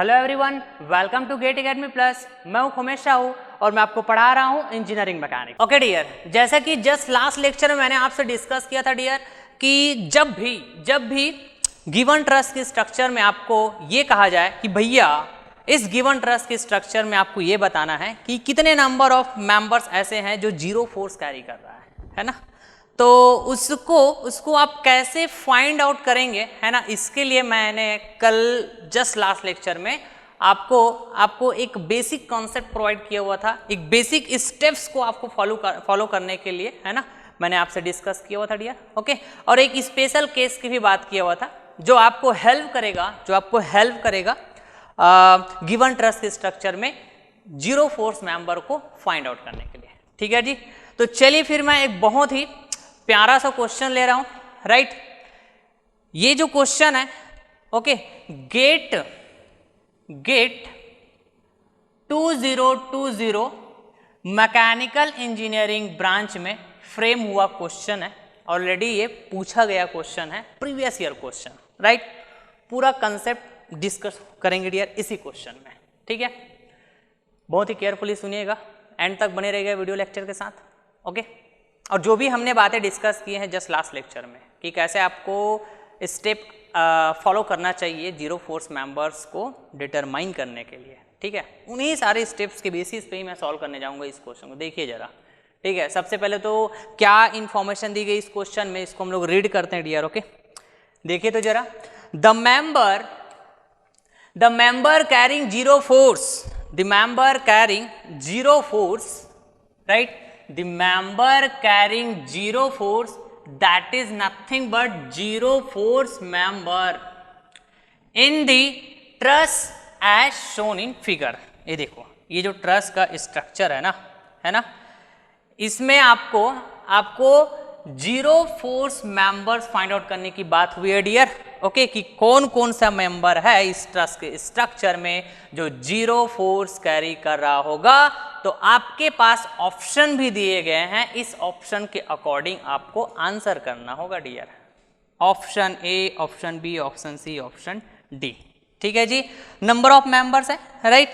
Hello everyone, welcome to GATE academy plus. मैं हूं खुमेश साहू और मैं आपको पढ़ा रहा हूं इंजीनियरिंग मैकेनिक्स। ओके डियर, जैसा कि जस्ट लास्ट लेक्चर में मैंने आपसे डिस्कस किया था डियर कि जब भी गिवन ट्रस के स्ट्रक्चर में आपको ये कहा जाए कि भैया इस गिवन ट्रस के स्ट्रक्चर में आपको ये बताना है कि कितने नंबर ऑफ मेंबर्स ऐसे हैं जो जीरो फोर्स कैरी कर रहा है ना, तो उसको आप कैसे फाइंड आउट करेंगे, है ना। इसके लिए मैंने कल जस्ट लास्ट लेक्चर में आपको एक बेसिक कॉन्सेप्ट प्रोवाइड किया हुआ था, एक बेसिक स्टेप्स को आपको फॉलो करने के लिए, है ना, मैंने आपसे डिस्कस किया हुआ था डियर। ओके, और एक स्पेशल केस की भी बात किया हुआ था जो आपको हेल्प करेगा गिवन ट्रस के स्ट्रक्चर में जीरो फोर्स मेंबर को फाइंड आउट करने के लिए। ठीक है जी, तो चलिए फिर मैं एक बहुत ही प्यारा सा क्वेश्चन ले रहा हूं, राइट। ये जो क्वेश्चन है, okay, GATE 2020 mechanical engineering branch में फ्रेम हुआ क्वेश्चन है। ऑलरेडी ये पूछा गया क्वेश्चन है, प्रीवियस ईयर क्वेश्चन, राइट। पूरा कंसेप्ट डिस्कस करेंगे डियर इसी क्वेश्चन में, ठीक है। बहुत ही केयरफुली सुनिएगा, एंड तक बने रहिएगा वीडियो लेक्चर के साथ, ओके। और जो भी हमने बातें डिस्कस की हैं जस्ट लास्ट लेक्चर में कि कैसे आपको स्टेप फॉलो करना चाहिए जीरो फोर्स मेंबर्स को डिटरमाइन करने के लिए, ठीक है, उन्हीं सारे स्टेप्स के बेसिस पे ही मैं सॉल्व करने जाऊंगा इस क्वेश्चन को। देखिए जरा, ठीक है। सबसे पहले तो क्या इंफॉर्मेशन दी गई इस क्वेश्चन में, इसको हम लोग रीड करते हैं डियर। ओके, देखिए तो जरा, the member carrying zero force, the member carrying zero force, right, the member carrying zero force, that is nothing but zero force member in the truss as shown in figure। ये देखो, ये जो truss का structure है ना, इसमें आपको zero force members find out करने की बात हुई है डियर। ओके, कि कौन कौन सा मेंबर है इस ट्रस के स्ट्रक्चर में जो जीरो फोर्स कैरी कर रहा होगा। तो आपके पास ऑप्शन भी दिए गए हैं, इस ऑप्शन के अकॉर्डिंग आपको आंसर करना होगा dear. Option A, option B, option C, option D, ठीक है जी। नंबर ऑफ मेंबर्स है, right,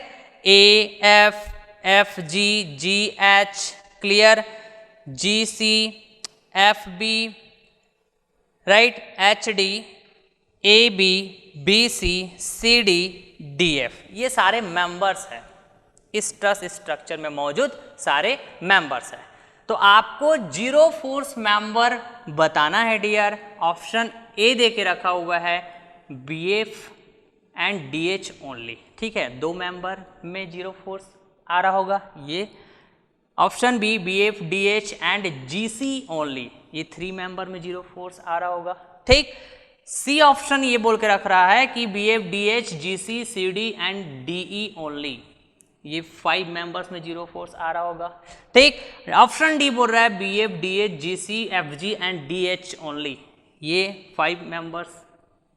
A, F, G, H, clear, G, C, F, B, right, H, D, A, B, C, C, D, F, ये सारे members हैं, इस truss structure में मौजूद सारे मेंबर्स हैं। तो आपको जीरो फोर्स मेंबर बताना है डियर। ऑप्शन ए दे के रखा हुआ है, B F and D H only, ठीक है। दो मेंबर में जीरो फोर्स आ रहा होगा, ये option B, B F, D H and G C only, ये थ्री मेंबर में जीरो फोर्स आ रहा होगा, ठीक। सी ऑप्शन ये बोल के रख रहा है कि B F, D H, G C, C D and D E only, ये फाइव मेंबर्स में जीरो फोर्स आ रहा होगा, ठीक। ऑप्शन डी बोल रहा है B F, D H, G C, F G and D H only, ये फाइव मेंबर्स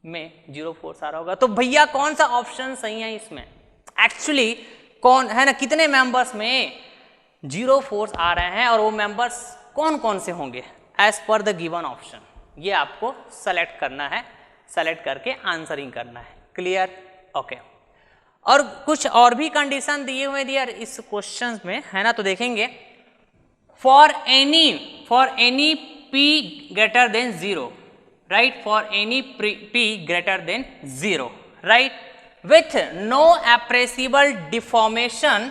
में जीरो फोर्स आ रहा होगा। तो भैया कौन सा ऑप्शन सही है इसमें, एक्चुअली कौन है ना, कितने मेंबर्स में जीरो फोर्स आ रहे हैं और वो मेंबर्स कौन कौन से होंगे as per the given option, ये आपको सेलेक्ट करना है, सेलेक्ट करके आंसरिंग करना है, क्लियर। ओके, और कुछ और भी कंडीशन दिए हुए दिया इस क्वेश्चन में, है ना, तो देखेंगे for any P greater than zero, right, for any P greater than zero, right, with no appreciable deformation,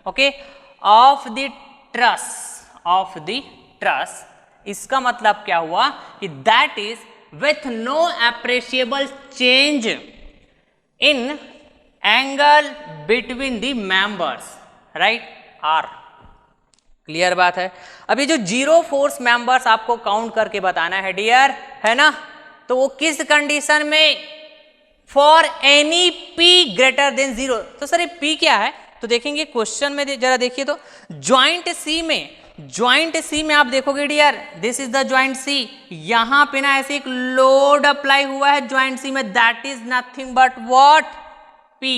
okay, of the truss, इसका मतलब क्या हुआ कि that is with no appreciable change in angle between the members, right, R, clear बात है। अब ये जो जीरो फोर्स मेंबर्स आपको काउंट करके बताना है डियर, है ना, तो वो किस कंडीशन में, for any P greater than zero. तो सर ये पी क्या है, तो देखेंगे क्वेश्चन में जरा देखिए, तो ज्वाइंट सी में आप देखोगे dear, this is the joint C, यहां पे ना ऐसे एक लोड अप्लाई हुआ है ज्वाइंट सी में, that is nothing but what, P.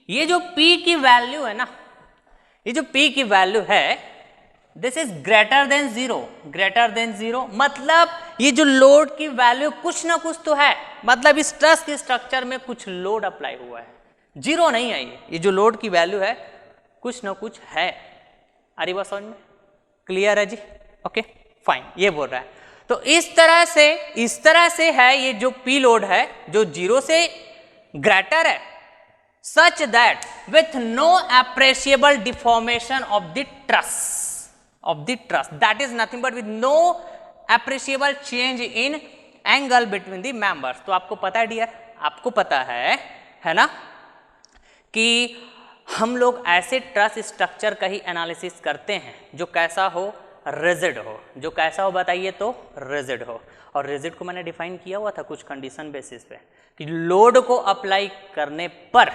ये जो पी की वैल्यू है ना, ये जो पी की वैल्यू है this is greater than zero, greater than zero मतलब ये जो लोड की वैल्यू कुछ ना कुछ तो है, मतलब इस ट्रस के स्ट्रक्चर में कुछ लोड अप्लाई हुआ है, जीरो नहीं है ये जो लोड की वैल्यू है कुछ ना कुछ है। अरे बात समझ में क्लियर है जी? ओके फाइन, ये बोल रहा है। तो इस तरह से है ये जो पी लोड है जो जीरो से ग्रेटर है, such that with no appreciable deformation of the truss, that is nothing but with no appreciable change in angle between the members। तो आपको पता है डियर, आपको पता है ना कि हम लोग ऐसे ट्रस स्ट्रक्चर का ही एनालिसिस करते हैं जो कैसा हो, रिजिड हो। जो कैसा हो बताइए तो रिजिड हो। और रिजिड को मैंने डिफाइन किया हुआ था कुछ कंडीशन बेसिस पे कि लोड को अप्लाई करने पर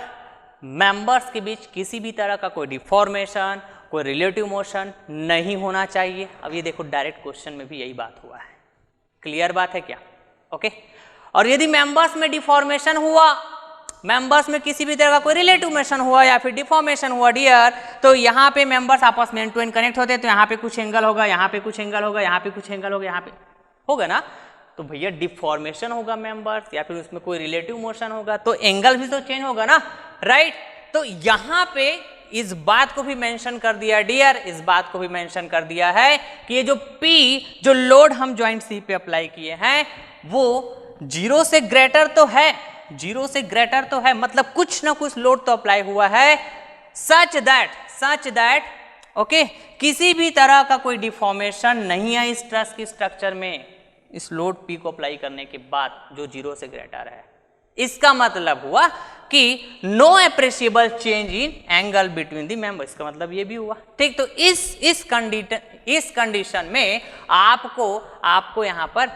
मेंबर्स के बीच किसी भी तरह का कोई डिफॉर्मेशन, कोई रिलेटिव मोशन नहीं होना चाहिए। अब ये देखो डायरेक्ट क्वेश्चन में भी यही बात हुआ है। क्लियर बात है क्या? ओके। और यदि मेंबर्स में डिफॉर्मेशन हुआ, मेंबर्स में किसी भी तरह का कोई रिलेटिव मोशन हुआ या फिर डिफॉर्मेशन हुआ डियर, तो यहाँ पे मेंबर्स आपस में एंड टू एंड कनेक्ट होते हैं, तो यहाँ पे कुछ एंगल होगा, यहाँ पे कुछ एंगल होगा, यहाँ पे कुछ एंगल होगा, यहाँ पे होगा ना। तो भैया डिफॉर्मेशन होगा मेंबर्स या फिर उसमें कोई रिलेटिव मोशन होगा तो एंगल भी तो चेंज होगा ना, राइट। तो यहाँ पे इस बात को भी मेंशन कर दिया डियर, इस बात को भी मेंशन कर दिया है कि ये जो P जो लोड हम जॉइंट C पे अप्लाई किए हैं वो जीरो से ग्रेटर तो है, जीरो से ग्रेटर तो है, मतलब कुछ ना कुछ लोड तो अप्लाई हुआ है सच दैट ओके किसी भी तरह का कोई डिफॉर्मेशन नहीं है इस ट्रस की स्ट्रक्चर में इस लोड P को अप्लाई करने के बाद जो जीरो से ग्रेटर है। इसका मतलब हुआ कि no appreciable change in angle between the member, इसका मतलब ये भी हुआ, ठीक। तो इस कंडीशन में आपको यहां पर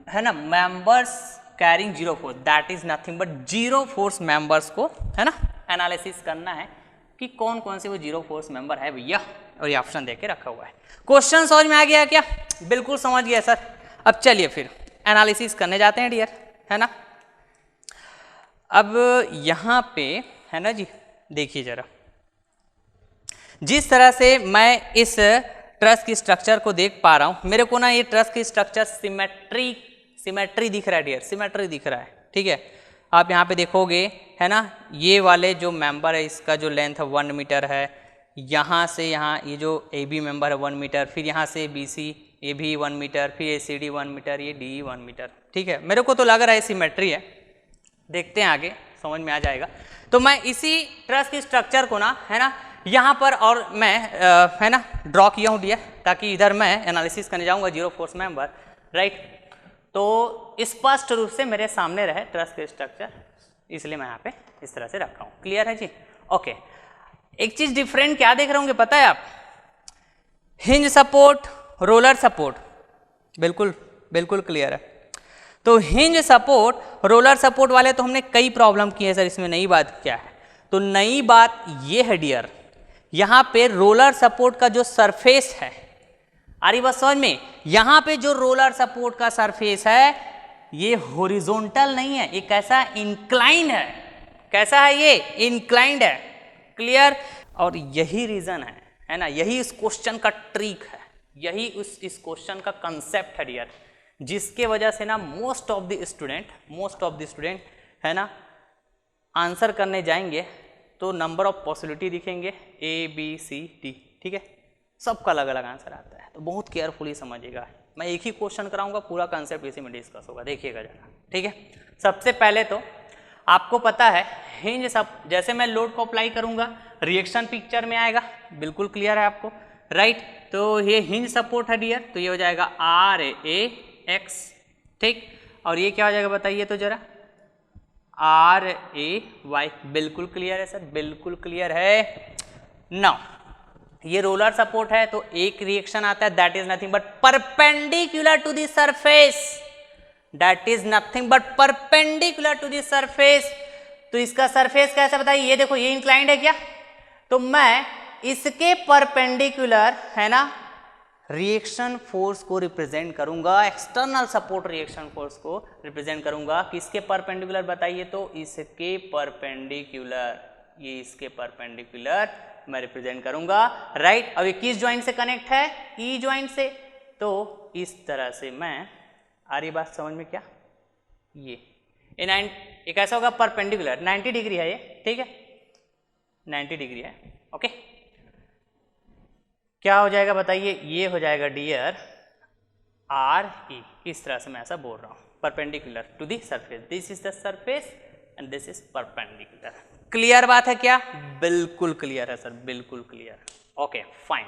है ना members carrying zero force, that is nothing but zero force members को है ना एनालिसिस करना है कि कौन कौन से वो जीरो फोर्स मेंबर है भैया, और ये ऑप्शन देके रखा हुआ है। क्वेश्चन समझ में आ गया क्या? बिल्कुल समझ गया सर। अब चलिए फिर एनालिसिस करने जाते हैं डियर, है ना। अब यहाँ पे है ना जी, देखिए जरा, जिस तरह से मैं इस ट्रस की स्ट्रक्चर को देख पा रहा हूँ, मेरे को ना ये ट्रस की स्ट्रक्चर सिमेट्री दिख रहा है डियर, सिमेट्री दिख रहा है, ठीक है। आप यहाँ पे देखोगे है ना, ये वाले जो मेंबर है इसका जो लेंथ है 1 मीटर है, यहाँ से यहाँ ये जो ए बी मेंबर है 1 मीटर, फिर यहाँ से बी सी ये भी 1 मीटर, फिर ए सी डी 1 मीटर, ये डी 1 मीटर, ठीक है। मेरे को तो लग रहा है सिमेट्री है, देखते हैं आगे समझ में आ जाएगा। तो मैं इसी ट्रस की स्ट्रक्चर को ना है ना यहाँ पर और मैं है ना ड्रॉ किया हूँ डियर, ताकि इधर मैं एनालिसिस करने जाऊँगा जीरो फोर्स मेंबर, राइट। तो स्पष्ट रूप से मेरे सामने रहे ट्रस के स्ट्रक्चर, इसलिए मैं यहाँ पे इस तरह से रखा हूँ। क्लियर है जी? ओके। एक चीज डिफरेंट क्या देख रहे होंगे पता है आप? हिंज सपोर्ट, रोलर सपोर्ट, बिल्कुल क्लियर है। तो हिंज सपोर्ट, रोलर सपोर्ट वाले तो हमने कई प्रॉब्लम की है सर, इसमें नई बात क्या है? तो नई बात ये है डियर, यहाँ पे रोलर सपोर्ट का जो सरफेस है, आ रही बात समझ में? यहाँ पे जो रोलर सपोर्ट का सरफेस है ये हॉरिजॉन्टल नहीं है, ये कैसा इंक्लाइंड है। कैसा है ये? इंक्लाइंड है। क्लियर? और यही रीजन है ना, यही इस क्वेश्चन का ट्रिक है, यही इस क्वेश्चन का कंसेप्ट है डियर, जिसके वजह से ना मोस्ट ऑफ द स्टूडेंट है ना आंसर करने जाएंगे तो नंबर ऑफ पॉसिबिलिटी दिखेंगे ए बी सी डी, ठीक है। सबका अलग अलग आंसर आता है, तो बहुत केयरफुली समझिएगा। मैं एक ही क्वेश्चन कराऊंगा, पूरा कंसेप्ट इसी में डिस्कस होगा, देखिएगा जरा, ठीक है। सबसे पहले तो आपको पता है हिंज सब, जैसे मैं लोड को अप्लाई करूंगा रिएक्शन पिक्चर में आएगा, बिल्कुल क्लियर है आपको, राइट। तो ये हिंज सपोर्ट है डियर, तो ये हो जाएगा आर ए एक्स, ठीक। और ये क्या हो जाएगा बताइए तो जरा, आर ए वाई। बिल्कुल क्लियर है सर, बिल्कुल क्लियर है। नाउ ये रोलर सपोर्ट है तो एक रिएक्शन आता है, that is nothing but perpendicular to the surface, that is nothing but perpendicular to the surface. तो इसका सरफेस कैसा बताइए? ये देखो, ये इंक्लाइंड है क्या, तो मैं इसके परपेंडिकुलर है ना रिएक्शन फोर्स को रिप्रेजेंट करूंगा, एक्सटर्नल सपोर्ट रिएक्शन फोर्स को रिप्रेजेंट करूंगा। किसके परपेंडिकुलर बताइए तो? इसके परपेंडिकुलर, ये इसके परपेंडिकुलर मैं रिप्रेजेंट करूंगा, राइट। अब ये किस ज्वाइंट से कनेक्ट है? ई ज्वाइंट से। तो इस तरह से मैं, आ रही बात समझ में क्या? ये कैसा होगा? परपेंडिकुलर 90 डिग्री है ये, ठीक है, 90 डिग्री है, ओके। क्या हो जाएगा बताइए? ये हो जाएगा डियर आर ई, इस तरह से मैं ऐसा बोल रहा हूँ, perpendicular to the surface, this is the surface and this is perpendicular. Clear बात है क्या? बिल्कुल क्लियर है सर, बिल्कुल क्लियर, ओके फाइन।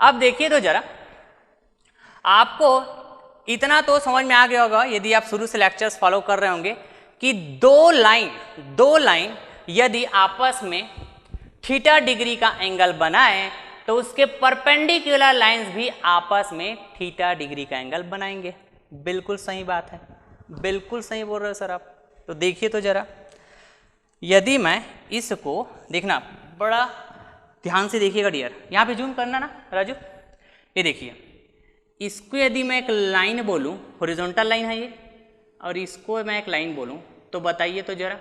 अब देखिए तो जरा, आपको इतना तो समझ में आ गया होगा यदि आप शुरू से लेक्चर्स फॉलो कर रहे होंगे कि दो लाइन यदि आपस में थीटा डिग्री का एंगल बनाए तो उसके परपेंडिकुलर लाइंस भी आपस में थीटा डिग्री का एंगल बनाएंगे। बिल्कुल सही बात है, बिल्कुल सही बोल रहे हो सर आप। तो देखिए तो जरा, यदि मैं इसको, देखना बड़ा ध्यान से देखिएगा डियर, यहाँ पे जूम करना ना राजू, ये देखिए, इसको यदि मैं एक लाइन बोलूँ, हॉरिजॉन्टल लाइन है ये, और इसको मैं एक लाइन बोलूँ, तो बताइए तो जरा,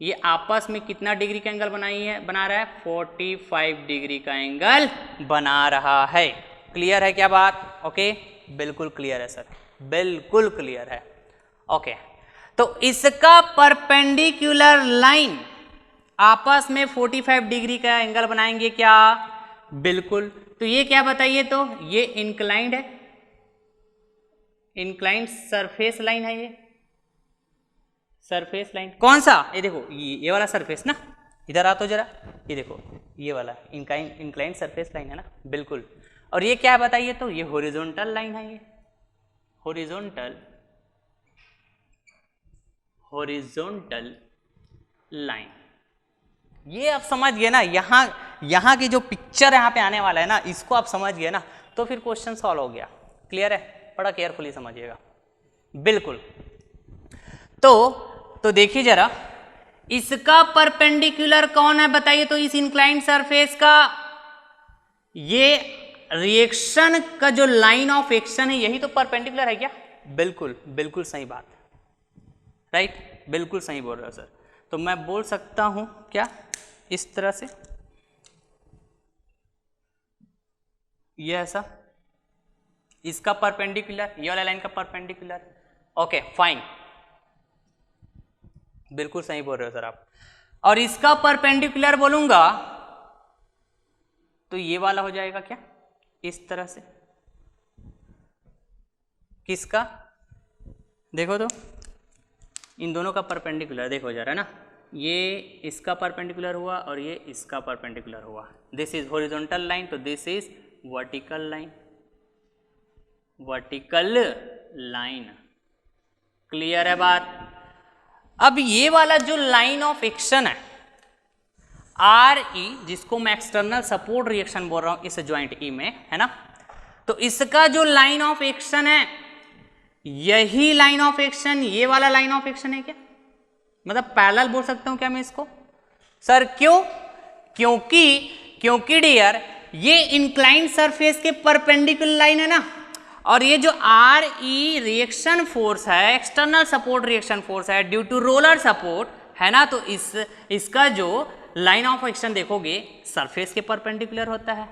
ये आपस में कितना डिग्री का एंगल बना रहा है? 45 डिग्री का एंगल बना रहा है। क्लियर है क्या बात? ओके, बिल्कुल क्लियर है सर, बिल्कुल क्लियर है, ओके। तो इसका परपेंडिकुलर लाइन आपस में 45 डिग्री का एंगल बनाएंगे क्या? बिल्कुल। तो ये क्या बताइए तो? ये इंक्लाइंड है, इंक्लाइंड सरफेस लाइन है, ये सरफेस लाइन कौन सा? ये देखो, ये वाला सरफेस ना, इधर आ तो जरा, ये देखो ये वाला इंक्लाइंड सरफेस लाइन है ना, बिल्कुल। और ये क्या बताइए तो? ये हॉरिजॉन्टल लाइन है, ये हॉरिजॉन्टल लाइन। ये आप समझ गए ना, यहाँ की जो पिक्चर यहाँ पे आने वाला है ना, इसको आप समझ गए ना, तो फिर क्वेश्चन सॉल्व हो गया। क्लियर है? बड़ा केयरफुली समझिएगा, बिल्कुल। तो देखिए जरा, इसका परपेंडिकुलर कौन है बताइए तो? इस इंक्लाइंड सरफेस का ये रिएक्शन का जो लाइन ऑफ एक्शन है, यही तो परपेंडिकुलर है क्या? बिल्कुल, बिल्कुल सही बात, राइट, बिल्कुल सही बोल रहे हो सर। तो मैं बोल सकता हूं क्या इस तरह से, ये ऐसा, इसका परपेंडिकुलर, ये वाला लाइन का परपेंडिकुलर, ओके फाइन, बिल्कुल सही बोल रहे हो सर आप। और इसका परपेंडिकुलर बोलूंगा तो ये वाला हो जाएगा क्या? इस तरह से। किसका? देखो तो, इन दोनों का परपेंडिकुलर देखो जरा ना, ये इसका परपेंडिकुलर हुआ और ये इसका परपेंडिकुलर हुआ। दिस इज हॉरिजॉन्टल लाइन, तो this is vertical line, vertical line. Clear है बात? अब ये वाला जो लाइन ऑफ एक्शन है आर ई, जिसको मैं एक्सटर्नल सपोर्ट रिएक्शन बोल रहा हूं इस ज्वाइंट ई में, है ना, तो इसका जो लाइन ऑफ एक्शन है, यही लाइन ऑफ एक्शन ये वाला लाइन ऑफ एक्शन है क्या? मतलब पैरेलल बोल सकता हूं क्या मैं इसको? सर क्यों? क्योंकि डियर, ये इंक्लाइंड सरफेस के परपेंडिकुलर लाइन है ना, और ये जो आर ई रिएक्शन फोर्स है, एक्सटर्नल सपोर्ट रिएक्शन फोर्स है ड्यू टू रोलर सपोर्ट, है ना, तो इसका जो लाइन ऑफ एक्शन देखोगे सरफेस के परपेंडिकुलर होता है।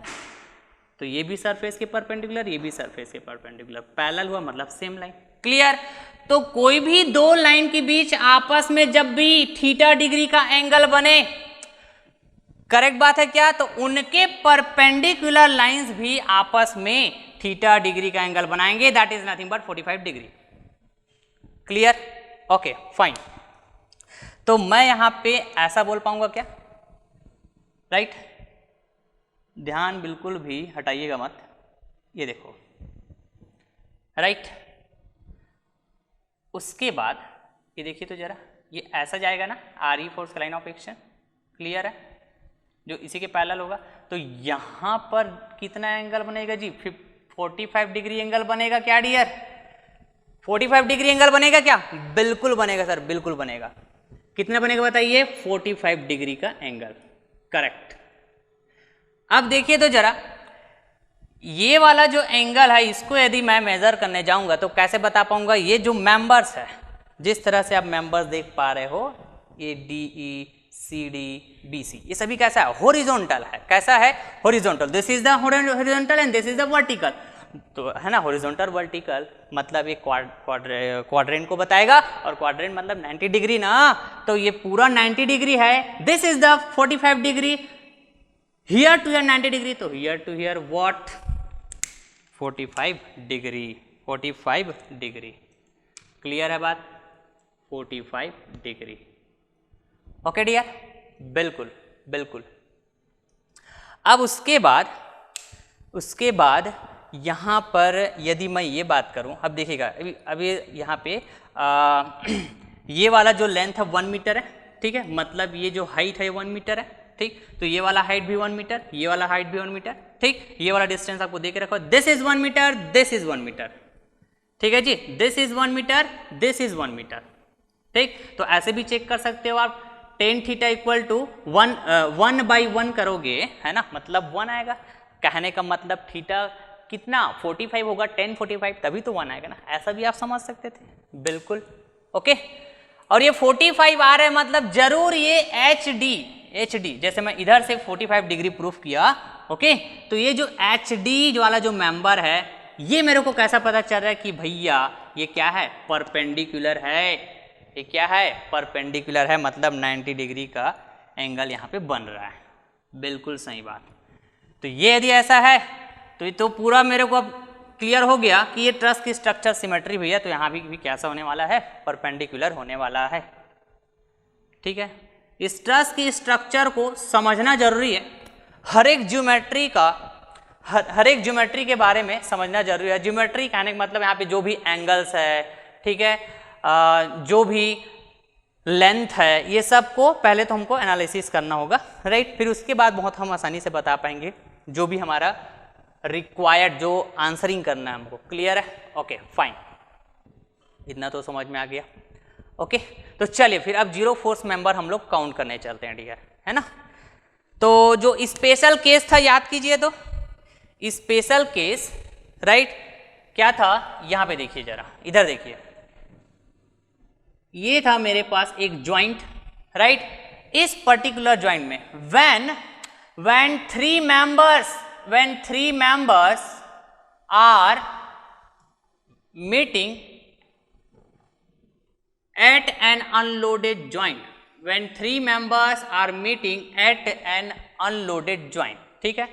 तो ये भी सरफेस के परपेंडिकुलर, ये भी सरफेस के परपेंडिकुलर, पैरेलल हुआ मतलब सेम लाइन। क्लियर? तो कोई भी दो लाइन के बीच आपस में जब भी थीटा डिग्री का एंगल बने, करेक्ट बात है क्या? तो उनके परपेंडिकुलर लाइंस भी आपस में थीटा डिग्री का एंगल बनाएंगे, that is nothing but 45 degree. Clear? Okay fine. तो मैं यहां पे ऐसा बोल पाऊंगा क्या? राइट, ध्यान बिल्कुल भी हटाइएगा मत, ये देखो, राइट। उसके बाद ये देखिए तो जरा, ये ऐसा जाएगा ना आर ई फोर्स का लाइन ऑफ एक्शन। क्लियर है? जो इसी के पैरेलल होगा, तो यहां पर कितना एंगल बनेगा जी? 45 डिग्री एंगल बनेगा क्या डियर? 45 डिग्री एंगल बनेगा क्या? बिल्कुल बनेगा सर, बिल्कुल बनेगा। कितना बनेगा बताइए? 45 डिग्री का एंगल, करेक्ट। अब देखिए तो जरा, ये वाला जो एंगल है, इसको यदि मैं मेजर करने जाऊंगा तो कैसे बता पाऊंगा? ये जो मेंबर्स है, जिस तरह से आप मेंबर्स देख पा रहे हो, ये D E C D B C, ये सभी कैसा है, हॉरिजॉन्टल है। कैसा है, horizontal. This is the horizontal and this is the vertical, तो है ना, हॉरिजॉन्टल वर्टिकल मतलब ये क्वाड्रेंट को बताएगा, और क्वाड्रेंट मतलब 90 डिग्री ना, तो ये पूरा 90 डिग्री है। This is the 45 degree, here to here 90 degree, तो here to here what 45 degree, 45 degree. Clear है बात, 45 डिग्री। ओके डियर, बिल्कुल बिल्कुल। अब उसके बाद यहाँ पर यदि मैं ये बात करूँ, अब देखिएगा, अभी यहाँ पे ये वाला जो लेंथ है 1 मीटर है, ठीक है, मतलब ये जो हाइट है 1 मीटर है, ठीक, तो ये वाला हाइट भी 1 मीटर, ये वाला हाइट भी 1 मीटर, ठीक, ये वाला डिस्टेंस आपको दे के रखो, this is 1 metre, this is 1 metre, ठीक है जी, this is 1 metre, this is 1 metre, ठीक। तो ऐसे भी चेक कर सकते हो आप, टेन थीटा इक्वल टू 1/1 करोगे, है ना, मतलब 1 आएगा। कहने का मतलब थीटा कितना 45 होगा, 10 45, तभी तो 1 आएगा ना, ऐसा भी आप समझ सकते थे, बिल्कुल। ओके, और ये 45 आ रहा है मतलब जरूर ये एच डी, जैसे मैं इधर से 45 डिग्री प्रूफ किया, ओके, तो ये जो एच डी वाला जो मेंबर है, ये मेरे को कैसा पता चल रहा है कि भैया ये क्या है, परपेंडिकुलर है, ये क्या है, परपेंडिकुलर है, मतलब 90 डिग्री का एंगल यहाँ पे बन रहा है, बिल्कुल सही बात। तो ये यदि ऐसा है तो ये तो पूरा मेरे को अब क्लियर हो गया कि ये ट्रस की स्ट्रक्चर सिमेट्री भैया, तो यहाँ भी कैसा होने वाला है, परपेंडिकुलर होने वाला है, ठीक है। इस ट्रस की स्ट्रक्चर को समझना जरूरी है, हर एक ज्योमेट्री के बारे में समझना जरूरी है। ज्योमेट्री कहने का मतलब यहाँ पे जो भी एंगल्स है, ठीक है, जो भी लेंथ है, ये सब को पहले तो हमको एनालिसिस करना होगा, राइट, फिर उसके बाद बहुत हम आसानी से बता पाएंगे जो भी हमारा रिक्वायर्ड जो आंसरिंग करना है हमको। क्लियर है, ओके फाइन, इतना तो समझ में आ गया। ओके, तो चलिए फिर अब जीरो फोर्स मेंबर हम लोग काउंट करने चलते हैं डियर, है ना। तो जो स्पेशल केस था याद कीजिए, तो स्पेशल केस, राइट, क्या था, यहां पे देखिए जरा, इधर देखिए, ये था मेरे पास एक ज्वाइंट, राइट, इस पर्टिकुलर ज्वाइंट में when three members are meeting at an unloaded joint, when three members are meeting at an unloaded joint, ठीक है।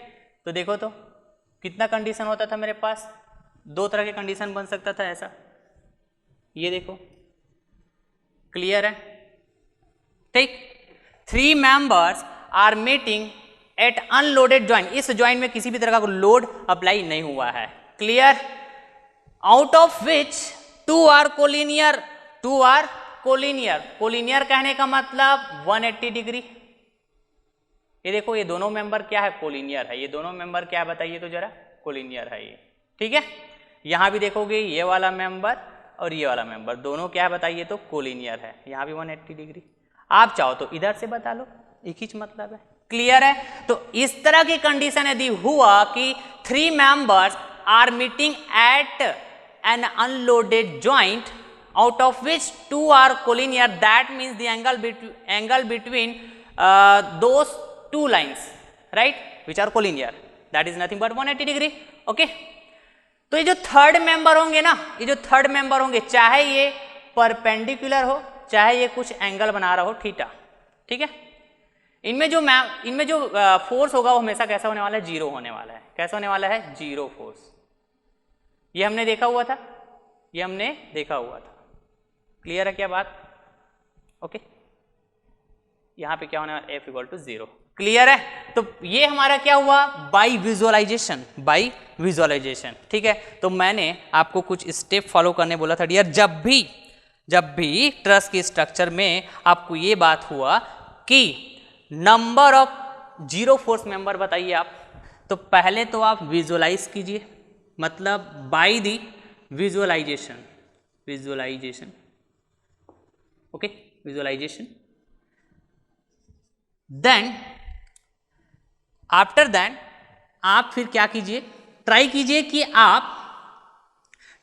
तो देखो तो कितना कंडीशन होता था मेरे पास, दो तरह के कंडीशन बन सकता था ऐसा, ये देखो, क्लियर है, ठीक। Three members are meeting at unloaded joint, इस ज्वाइंट में किसी भी तरह का लोड अप्लाई नहीं हुआ है, clear, out of which two are collinear, collinear कहने का मतलब 180 डिग्री। ये देखो, ये दोनों मेंबर क्या है, कोलिनियर है, ये दोनों मेंबर क्या है बताइए तो जरा, कोलिनियर है ये, ठीक है। यहां भी देखोगे ये वाला मेंबर और ये वाला मेंबर दोनों क्या है बताइए तो कोलिनियर है, यहां भी 180 डिग्री। आप चाहो तो इधर से बता लो, एक ही मतलब है, क्लियर है। तो इस तरह की कंडीशन यदि हुआ कि three members are meeting at an unloaded joint out of which two are collinear, that means the angle between those two lines, right, which are collinear, that is nothing but 180 degree, okay। तो ये जो third member होंगे ना, ये जो third member होंगे, चाहे ये परपेंडिकुलर हो, चाहे ये कुछ एंगल बना रहा हो थीटा, ठीक है, इनमें जो फोर्स होगा वो हमेशा कैसा होने वाला है, जीरो होने वाला है। कैसा होने वाला है, जीरो फोर्स। ये हमने देखा हुआ था, ये हमने देखा हुआ था, क्लियर है क्या बात, ओके। यहां पे क्या होने वाला, F इक्वल टू 0, क्लियर है। तो ये हमारा क्या हुआ, बाय विजुअलाइजेशन, ठीक है। तो मैंने आपको कुछ स्टेप फॉलो करने बोला था डियर, जब भी ट्रस की स्ट्रक्चर में आपको ये बात हुआ कि number of zero force member बताइए आप, तो पहले तो आप विजुअलाइज कीजिए, मतलब by the visualisation, okay, visualisation. Then after that आप फिर क्या कीजिए, ट्राई कीजिए कि आप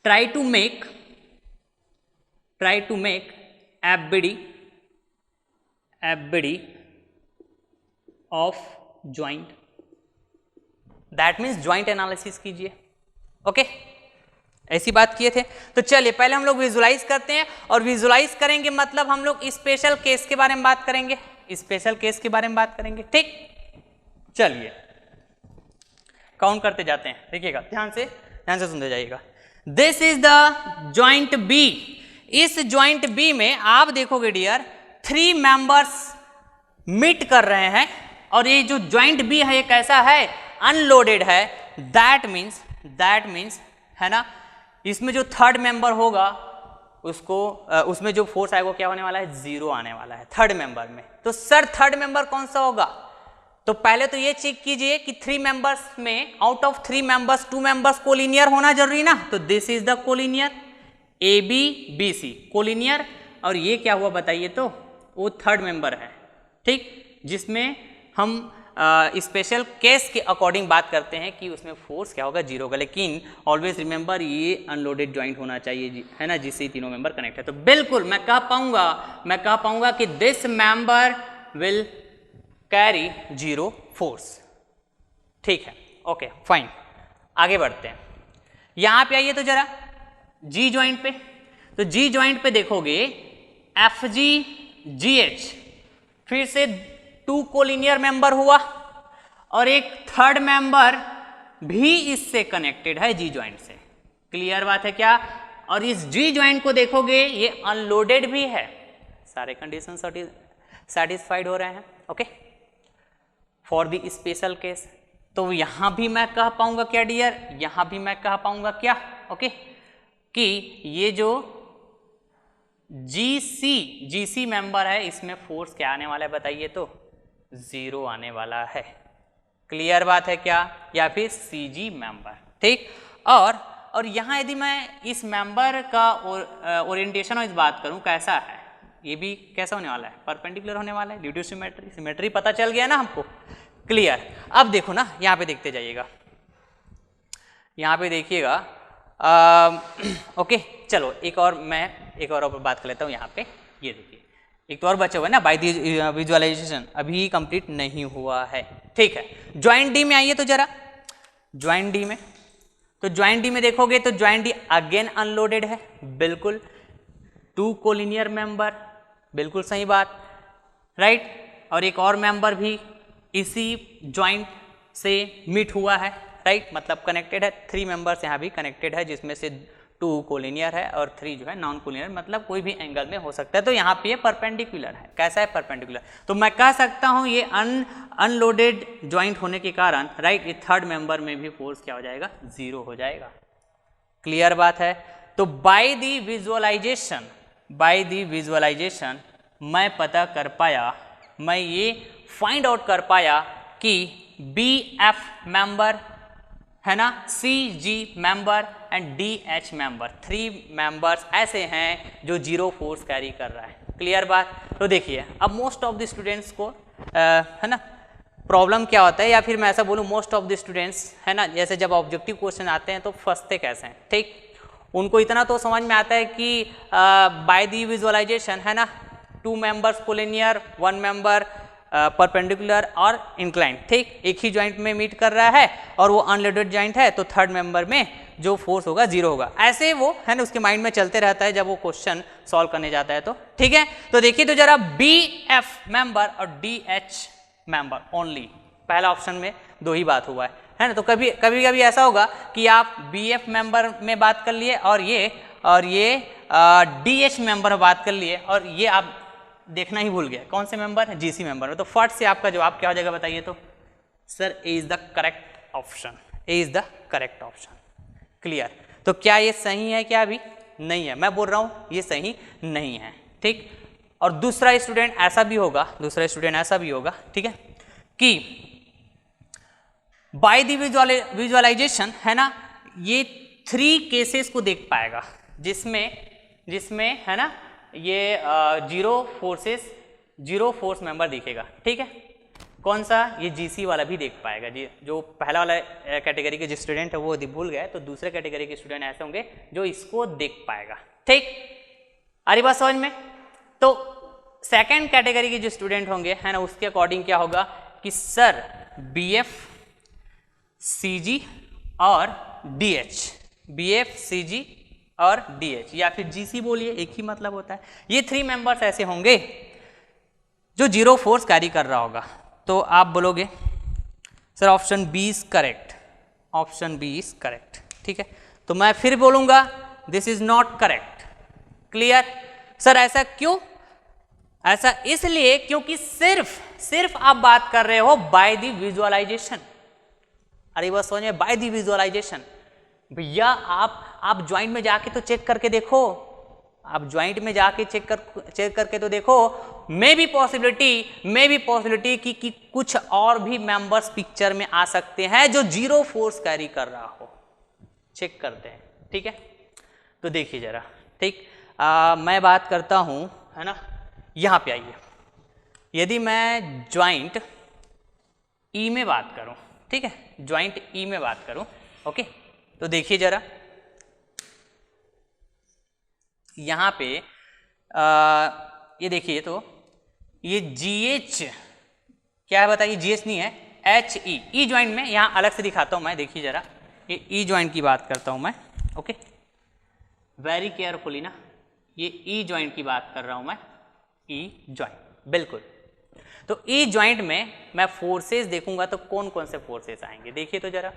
try to make FBD of joint, that means joint analysis कीजिए। ओके, ऐसी बात किए थे। तो चलिए पहले हम लोग विजुलाइज करते हैं, और विजुलाइज करेंगे मतलब हम लोग स्पेशल केस के बारे में बात करेंगे, स्पेशल केस के बारे में बात करेंगे। ठीक, चलिए काउंट करते जाते हैं, देखिएगा ध्यान से सुनते जाइएगा। This is the joint B. इस ज्वाइंट बी में आप देखोगे डियर 3 मेंबर्स मीट कर रहे हैं, और ये जो ज्वाइंट बी है ये कैसा है, अनलोडेड है। दैट मीन्स है ना, इसमें जो थर्ड मेंबर होगा उसको उसमें जो फोर्स आएगा क्या होने वाला है, 0 आने वाला है थर्ड मेंबर में। तो सर थर्ड मेंबर कौन सा होगा, तो पहले तो ये चेक कीजिए कि 3 मेंबर्स में out of 3 members 2 members collinear होना जरूरी ना, तो this is the collinear A B B C collinear, और ये क्या हुआ बताइए, तो वो थर्ड मेंबर है। ठीक, जिसमें हम स्पेशल केस के अकॉर्डिंग बात करते हैं कि उसमें फोर्स क्या होगा, 0 होगा। लेकिन ऑलवेज रिमेंबर ये अनलोडेड ज्वाइंट होना चाहिए है ना, जिससे तीनों मेंबर कनेक्ट है। तो बिल्कुल मैं कह पाऊंगा कि this member will carry 0 force. ठीक है, ओके फाइन, आगे बढ़ते हैं। यहां पे आइए तो जरा जी ज्वाइंट पे, तो जी ज्वाइंट पे देखोगे एफ जी जी एच, फिर से 2 कोलिनियर मेंबर हुआ, और एक थर्ड मेंबर भी इससे कनेक्टेड है जी ज्वाइंट से। क्लियर बात है क्या, और इस जी ज्वाइंट को देखोगे ये अनलोडेड भी है, सारे कंडीशन सेटिस्फाइड हो रहे हैं। Okay, for the special case, तो यहां भी मैं कह पाऊंगा क्या डियर, यहां भी मैं कह पाऊंगा क्या, ओके, कि ये जो जीसी मेंबर है इसमें फोर्स क्या आने वाला है बताइए, तो 0 आने वाला है। क्लियर बात है क्या, या फिर सीजी मेंबर। ठीक, और यहां यदि मैं इस मेंबर का ओरिएंटेशन इस बात करूं कैसा है, ये भी कैसा होने वाला है, परपेंडिकुलर होने वाला है ड्यू टू सिमेट्री। सिमेट्री पता चल गया ना हमको। क्लियर, अब देखो ना यहां पे देखते जाइएगा, यहां पे देखिएगा। ओके, चलो एक और बात कर लेता हूँ यहाँ पे। ये देखिए एक तो और बचा हुआ है ना, बाय द विजुअलाइजेशन अभी कंप्लीट नहीं हुआ है। ठीक है, ज्वाइंट डी में आइए तो जरा, ज्वाइंट डी में, तो ज्वाइंट डी में देखोगे तो ज्वाइंट डी अगेन अनलोडेड है, बिल्कुल 2 कोलिनियर मेंबर, बिल्कुल सही बात, राइट, और एक और मेंबर भी इसी ज्वाइंट से मीट हुआ है, राइट, मतलब कनेक्टेड है। 3 मेंबर्स यहाँ भी कनेक्टेड है, जिसमें से 2 कोलिनियर है और 3 जो है नॉन कोलिनियर, मतलब कोई भी एंगल में हो सकता है। तो यहाँ पे ये परपेंडिकुलर है। कैसा है, परपेंडिकुलर। तो मैं कह सकता हूँ ये अनलोडेड ज्वाइंट होने के कारण, राइट, ये थर्ड मेंबर में भी फोर्स क्या हो जाएगा, 0 हो जाएगा। क्लियर बात है। तो बाय द विजुअलाइजेशन मैं पता कर पाया, मैं ये फाइंड आउट कर पाया कि बी एफ मेंबर है ना, C G member and D H member, 3 members ऐसे हैं जो 0 फोर्स कैरी कर रहा है। क्लियर बात। तो देखिए अब मोस्ट ऑफ द स्टूडेंट्स को है ना प्रॉब्लम क्या होता है, या फिर मैं ऐसा बोलूँ मोस्ट ऑफ द स्टूडेंट्स है ना, जैसे जब ऑब्जेक्टिव क्वेश्चन आते हैं तो फंसते कैसे हैं। ठीक, उनको इतना तो समझ में आता है कि बाय द विजुअलाइजेशन है ना, 2 मेंबर्स कोलिनियर, 1 मेंबर परपेंडिकुलर और इंक्लाइंड, ठीक, एक ही ज्वाइंट में मीट कर रहा है और वो अनलोडेड ज्वाइंट है, तो थर्ड मेंबर में जो फोर्स होगा 0 होगा। ऐसे वो है ना उसके माइंड में चलते रहता है जब वो क्वेश्चन सॉल्व करने जाता है। तो ठीक है, तो देखिए तो जरा बी एफ मेंबर और डी एच मेंबर ओनली, पहला ऑप्शन में 2 ही बात हुआ है ना। तो कभी कभी ऐसा होगा कि आप बी एफ मेंबर में बात कर लिए और ये डी एच मेंबर में बात कर लिए, और ये आप देखना ही भूल गया कौन से मेंबर है, जीसी मेंबर में। तो फट से आपका जवाब क्या हो जाएगा बताइए, तो sir A is the correct option, A is the correct option. Clear. तो क्या ये सही है, क्या अभी नहीं है, मैं बोल रहा हूं ये सही नहीं है। ठीक, और दूसरा स्टूडेंट ऐसा भी होगा, ठीक है, कि बाय द विजुअलाइजेशन है ना, ये 3 केसेस को देख पाएगा जिसमें है ना ये 0 फोर्स मेंबर दिखेगा। ठीक है, कौन सा, ये जीसी वाला भी देख पाएगा जी। जो पहला वाला कैटेगरी के जो स्टूडेंट है वो भूल गए, तो दूसरे कैटेगरी के स्टूडेंट ऐसे होंगे जो इसको देख पाएगा। ठीक, आ रही बात समझ में। तो सेकंड कैटेगरी के जो स्टूडेंट होंगे है ना, उसके अकॉर्डिंग क्या होगा कि कि सर BF CG और DH, BF CG और DH या फिर GC बोलिए, एक ही मतलब होता है। ये 3 मेंबर्स ऐसे होंगे जो जीरो फोर्स कैरी कर रहा होगा। तो आप बोलोगे sir option B is correct, option B is correct, ठीक है। तो मैं फिर बोलूंगा this is not correct. Clear? Sir ऐसा क्यों? ऐसा इसलिए क्योंकि सिर्फ आप बात कर रहे हो बाय द विजुअलाइजेशन। अरे बस समझ में, बाय द विजुअलाइजेशन। भैया आप ज्वाइंट में जाके तो चेक करके देखो, आप ज्वाइंट में जाके चेक करके तो देखो, मे बी पॉसिबिलिटी कि कुछ और भी मेंबर्स पिक्चर में आ सकते हैं जो जीरो फोर्स कैरी कर रहा हो। चेक करते हैं, ठीक है। तो देखिए जरा, ठीक, मैं बात करता हूं, है ना, यहां पे आइए। यदि मैं ज्वाइंट ई में बात करूं, ठीक है, ज्वाइंट ई में बात करूं, ओके, तो देखिए जरा यहां पे ये देखिए, तो ये GH क्या है बताइए? GH नहीं है, HE, ई ज्वाइंट में, यहां अलग से दिखाता हूं मैं, देखिए जरा, ये ई ज्वाइंट की बात करता हूं मैं, ओके, वेरी केयरफुली ना, ये ई ज्वाइंट की बात कर रहा हूं मैं, ई ज्वाइंट, बिल्कुल। तो ई ज्वाइंट में मैं फोर्सेस देखूंगा तो कौन कौन से फोर्सेस आएंगे, देखिए तो जरा,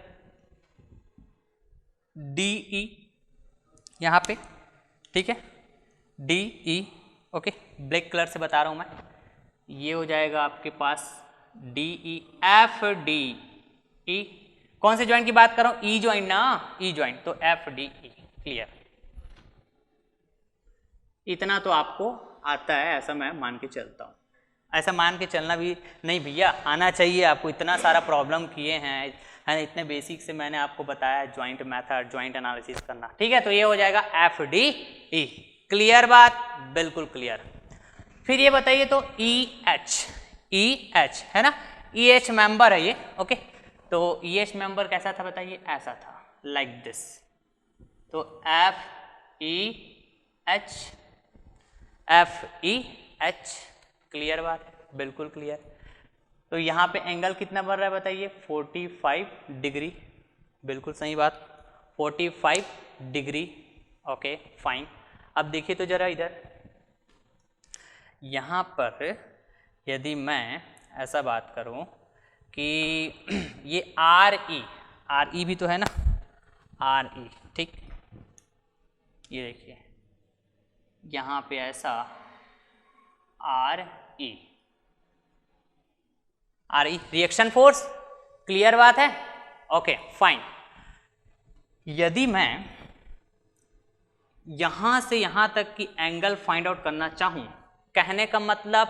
DE यहां पे, ठीक है, DE, ओके, ब्लैक कलर से बता रहा हूं मैं, ये हो जाएगा आपके पास DE, FDE, कौन से ज्वाइंट की बात कर रहा हूं? ई ज्वाइंट ना, ई ज्वाइंट, तो FDE। क्लियर? इतना तो आपको आता है, ऐसा मैं मान के चलता हूं। ऐसा मान के चलना भी नहीं भैया, आना चाहिए आपको, इतना सारा प्रॉब्लम किए हैं, है, इतने बेसिक से मैंने आपको बताया ज्वाइंट मेथड, ज्वाइंट एनालिसिस करना, ठीक है। तो ये हो जाएगा FDE। क्लियर बात? बिल्कुल क्लियर। फिर ये बताइए तो EH है ना, EH मेंबर है ये, ओके। तो EH मेंबर कैसा था बताइए? ऐसा था, लाइक दिस। तो FEH, क्लियर बात है? बिल्कुल क्लियर। तो यहाँ पे एंगल कितना बन रहा है बताइए? 45 डिग्री, बिल्कुल सही बात, 45 डिग्री, ओके फाइन। अब देखिए तो जरा इधर, यहाँ पर यदि मैं ऐसा बात करूँ कि ये RE भी तो है ना, RE, ठीक, ये देखिए यहाँ पे ऐसा RE रिएक्शन फोर्स, क्लियर बात है? Okay fine. यदि मैं यहां से यहां तक की एंगल फाइंड आउट करना चाहूं, कहने का मतलब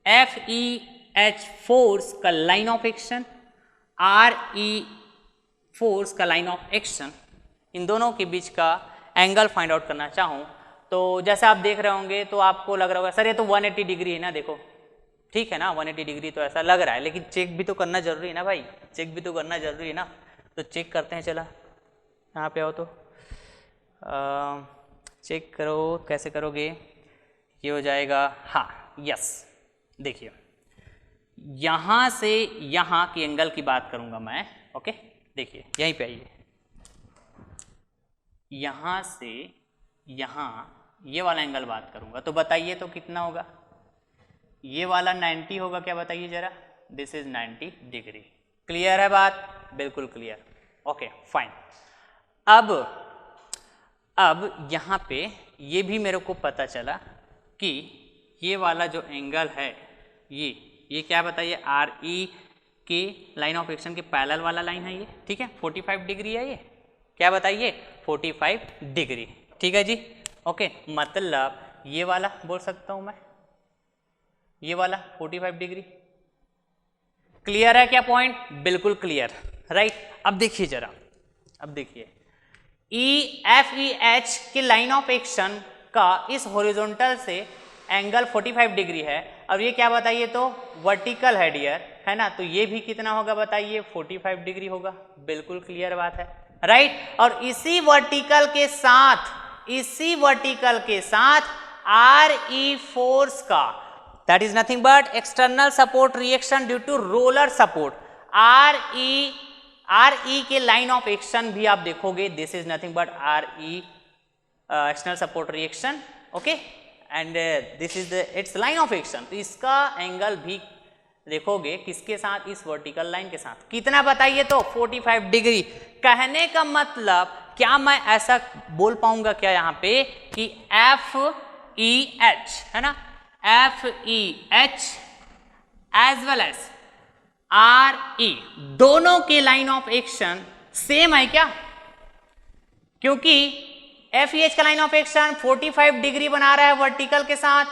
FEH फोर्स का line of action, RE force का लाइन ऑफ एक्शन, इन दोनों के बीच का एंगल फाइंड आउट करना चाहूं, तो जैसे आप देख रहे होंगे तो आपको लग रहा होगा सर ये तो 180 डिग्री है ना, देखो ठीक है ना, 180 डिग्री तो ऐसा लग रहा है, लेकिन चेक भी तो करना जरूरी है ना भाई, चेक भी तो करना जरूरी है ना। तो चेक करते हैं, चला यहाँ पे आओ तो चेक करो, कैसे करोगे? ये हो जाएगा, हाँ यस, देखिए यहाँ से यहाँ की एंगल की बात करूँगा मैं, ओके, देखिए यहीं पे आइए, यहाँ से यहाँ ये वाला एंगल बात करूँगा, तो बताइए तो कितना होगा? ये वाला 90 होगा क्या बताइए जरा? This is 90 degree. क्लियर है बात? बिल्कुल क्लियर, ओके फाइन। अब यहाँ पे ये भी मेरे को पता चला कि ये वाला जो एंगल है ये क्या बताइए? RE के लाइन ऑफ एक्शन के पैरेलल वाला लाइन है ये, ठीक है, 45 डिग्री है ये, क्या बताइए? 45 डिग्री, ठीक है जी, ओके। मतलब ये वाला बोल सकता हूं मैं, ये वाला 45 डिग्री। क्लियर है क्या पॉइंट? बिल्कुल क्लियर, राइट। अब देखिए जरा, अब देखिए FEH के लाइन ऑफ एक्शन का इस हॉरिजॉन्टल से एंगल 45 डिग्री है, और ये क्या बताइए तो वर्टिकल है डियर, है ना, तो ये भी कितना होगा बताइए? 45 डिग्री होगा। बिल्कुल क्लियर बात है, राइट। और इसी वर्टिकल के साथ RE फोर्स का that is nothing but external support reaction due to roller support. R E के लाइन ऑफ एक्शन भी आप देखोगे, this is nothing but R E external support reaction, okay, and this is its line of action. तो इसका angle भी देखोगे किसके साथ, इस वर्टिकल लाइन के साथ। कितना बताइए तो 45 डिग्री। कहने का मतलब क्या मैं ऐसा बोल पाऊंगा क्या यहाँ पे कि एफ ई एच है ना, F E H as well as R E दोनों के लाइन ऑफ एक्शन सेम है क्या? क्योंकि एफ ई एच का लाइन ऑफ एक्शन 45 डिग्री बना रहा है वर्टिकल के साथ,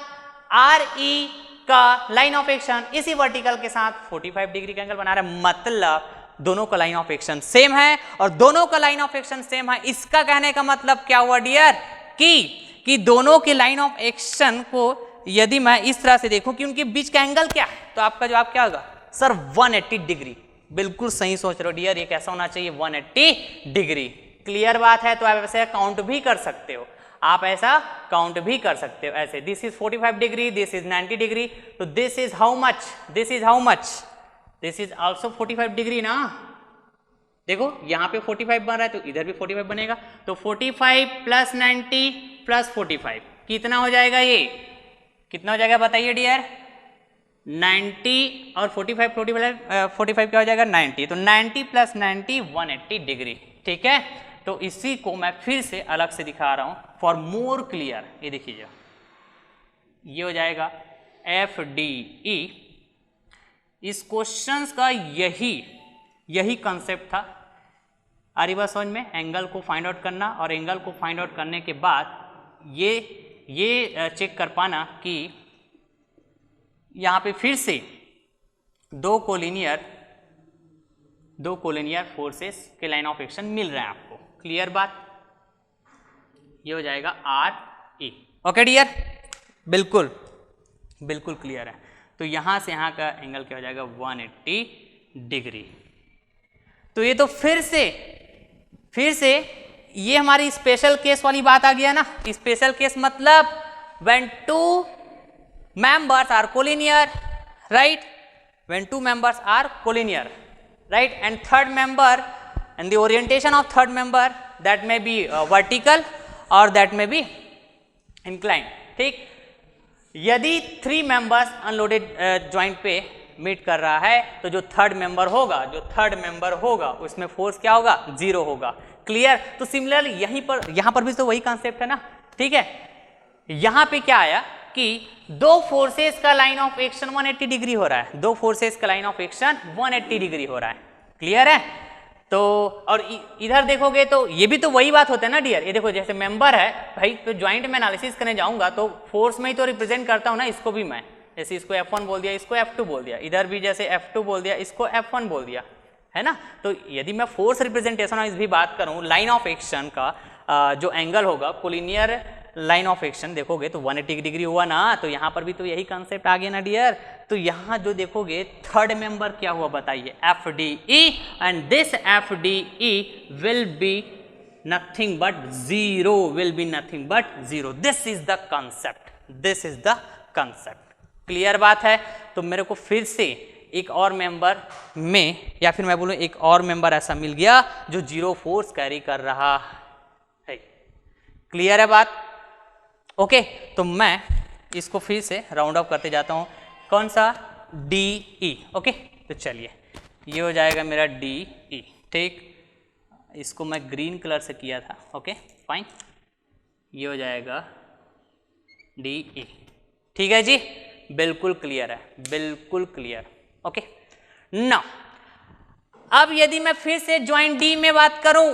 आर ई का लाइन ऑफ एक्शन इसी वर्टिकल के साथ 45 डिग्री का एंगल बना रहा है। मतलब दोनों का लाइन ऑफ एक्शन सेम है और दोनों का लाइन ऑफ एक्शन सेम है। इसका कहने का मतलब क्या हुआ डियर कि दोनों के लाइन ऑफ एक्शन को यदि मैं इस तरह से देखूं कि उनके बीच का एंगल क्या है, तो आपका जवाब क्या होगा सर 180 डिग्री। बिल्कुल सही सोच रहे हो डियर, ये कैसा होना चाहिए 180 डिग्री। क्लियर बात है। तो आप ऐसे काउंट भी कर सकते हो, आप ऐसा काउंट भी कर सकते हो ऐसे, this is 45 degree, this is 90 degree, तो this is how much, this is how much, this is also 45 degree ना। देखो यहाँ पे 45 बन रहा है तो इधर भी 45 बनेगा, तो 45 प्लस 90 प्लस 45 कितना हो जाएगा, ये कितना हो जाएगा बताइए डियर? 90 और 45 क्या हो जाएगा 90, तो 90 प्लस 90 180 डिग्री। ठीक है, तो इसी को मैं फिर से अलग से दिखा रहा हूं फॉर मोर क्लियर। ये देखिए ये हो जाएगा एफ डी ई। इस क्वेश्चन का यही कंसेप्ट था। आ रही बात समझ में? एंगल को फाइंड आउट करना और एंगल को फाइंड आउट करने के बाद ये चेक कर पाना कि यहाँ पे फिर से दो कोलिनियर फोर्सेस के लाइन ऑफ एक्शन मिल रहे हैं आपको। क्लियर बात? ये हो जाएगा आर ई। ओके डियर, बिल्कुल क्लियर है। तो यहां से यहां का एंगल क्या हो जाएगा 180 डिग्री। तो ये तो फिर से ये हमारी स्पेशल केस वाली बात आ गया ना। स्पेशल केस मतलब when two members are collinear, right, when two members are collinear, right, and third member and the orientation of third member that may be vertical or that may be inclined। ठीक, यदि 3 members unloaded joint पे meet कर रहा है तो जो third member होगा उसमें फोर्स क्या होगा 0 होगा। क्लियर? तो सिमिलर यहाँ पर भी तो वही कॉन्सेप्ट है ना। ठीक है, यहाँ पे क्या आया कि दो फोर्सेस का लाइन ऑफ एक्शन 180 डिग्री हो रहा है, दो फोर्सेस का लाइन ऑफ एक्शन 180 डिग्री हो रहा है। क्लियर है? तो और इधर देखोगे तो ये भी तो वही बात होता है ना डियर। ये देखो जैसे मेंबर है भाई, तो ज्वाइंट में एनालिसिस करने जाऊंगा तो फोर्स में ही तो रिप्रेजेंट करता हूं ना इसको भी मैं। जैसे इसको F1 बोल दिया, इसको F2 बोल दिया, इधर भी जैसे F2 बोल दिया, इसको F1 बोल दिया, है ना। तो यदि मैं फोर्स रिप्रेजेंटेशन वाइज भी बात करूं, लाइन ऑफ एक्शन का जो एंगल होगा कोलिनियर लाइन ऑफ एक्शन देखोगे तो 180 डिग्री हुआ ना। तो यहाँ पर भी तो यही कंसेप्ट आ गया ना डियर। तो यहाँ जो देखोगे थर्ड मेंबर क्या हुआ बताइए, F D E, and this F D E will be nothing but zero, will be nothing but zero. This is the concept, this is the concept. Clear बात है? तो मेरे को फिर से एक और मेंबर में, या फिर मैं बोलूँ एक और मेंबर ऐसा मिल गया जो जीरो फोर्स कैरी कर रहा है। क्लियर है बात? ओके, तो मैं इसको फिर से राउंड अप करते जाता हूं। कौन सा? D E. ओके, तो चलिए ये हो जाएगा मेरा डी ई। ठीक, इसको मैं ग्रीन कलर से किया था। ओके फाइन, ये हो जाएगा डी ई। ठीक है जी, बिल्कुल क्लियर है, बिल्कुल क्लियर। ओके, नाउ अब यदि मैं फिर से ज्वाइंट डी में बात करूं,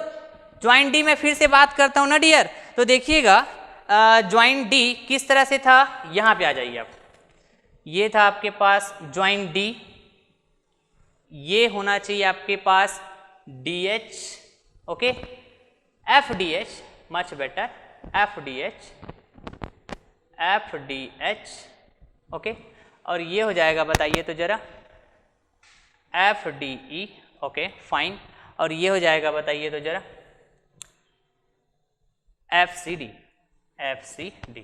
ज्वाइंट डी में फिर से बात करता हूं ना डियर, तो देखिएगा ज्वाइंट डी किस तरह से था। यहां पे आ जाइए आप, ये था आपके पास ज्वाइंट डी, ये होना चाहिए आपके पास D H. Okay, F D H, much better, F D H, F D H. Okay, और ये हो जाएगा बताइए तो जरा F D E. Okay fine, और ये हो जाएगा बताइए तो जरा F C D, F C D.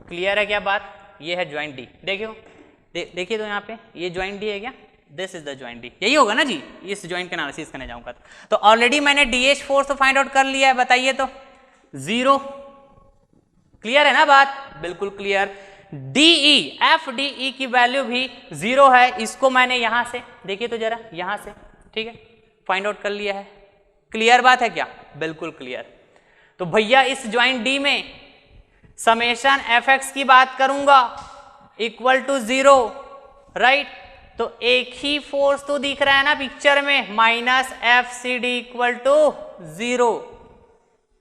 Clear है क्या बात? ये है ज्वाइंट डी। देखियो देखिए तो यहाँ पे ये ज्वाइंट डी है क्या, this is the joint D, यही होगा ना जी, इस ज्वाइंट का एनालिसिस करने जाऊंगा तो ऑलरेडी मैंने डीएच फोर्स तो फाइंड आउट कर लिया है, बताइए तो 0, क्लियर है ना बात, बिल्कुल क्लियर। डीई एफ डीई की वैल्यू भी 0 है, इसको मैंने यहां से देखिए तो जरा यहां से, ठीक है, फाइंड आउट कर लिया है, क्लियर बात है क्या, बिल्कुल क्लियर। तो भैया इस ज्वाइंट डी में समेशन एफ एक्स की बात करूंगा इक्वल टू 0, राइट, तो एक ही फोर्स तो दिख रहा है ना पिक्चर में, minus F C D equal to 0,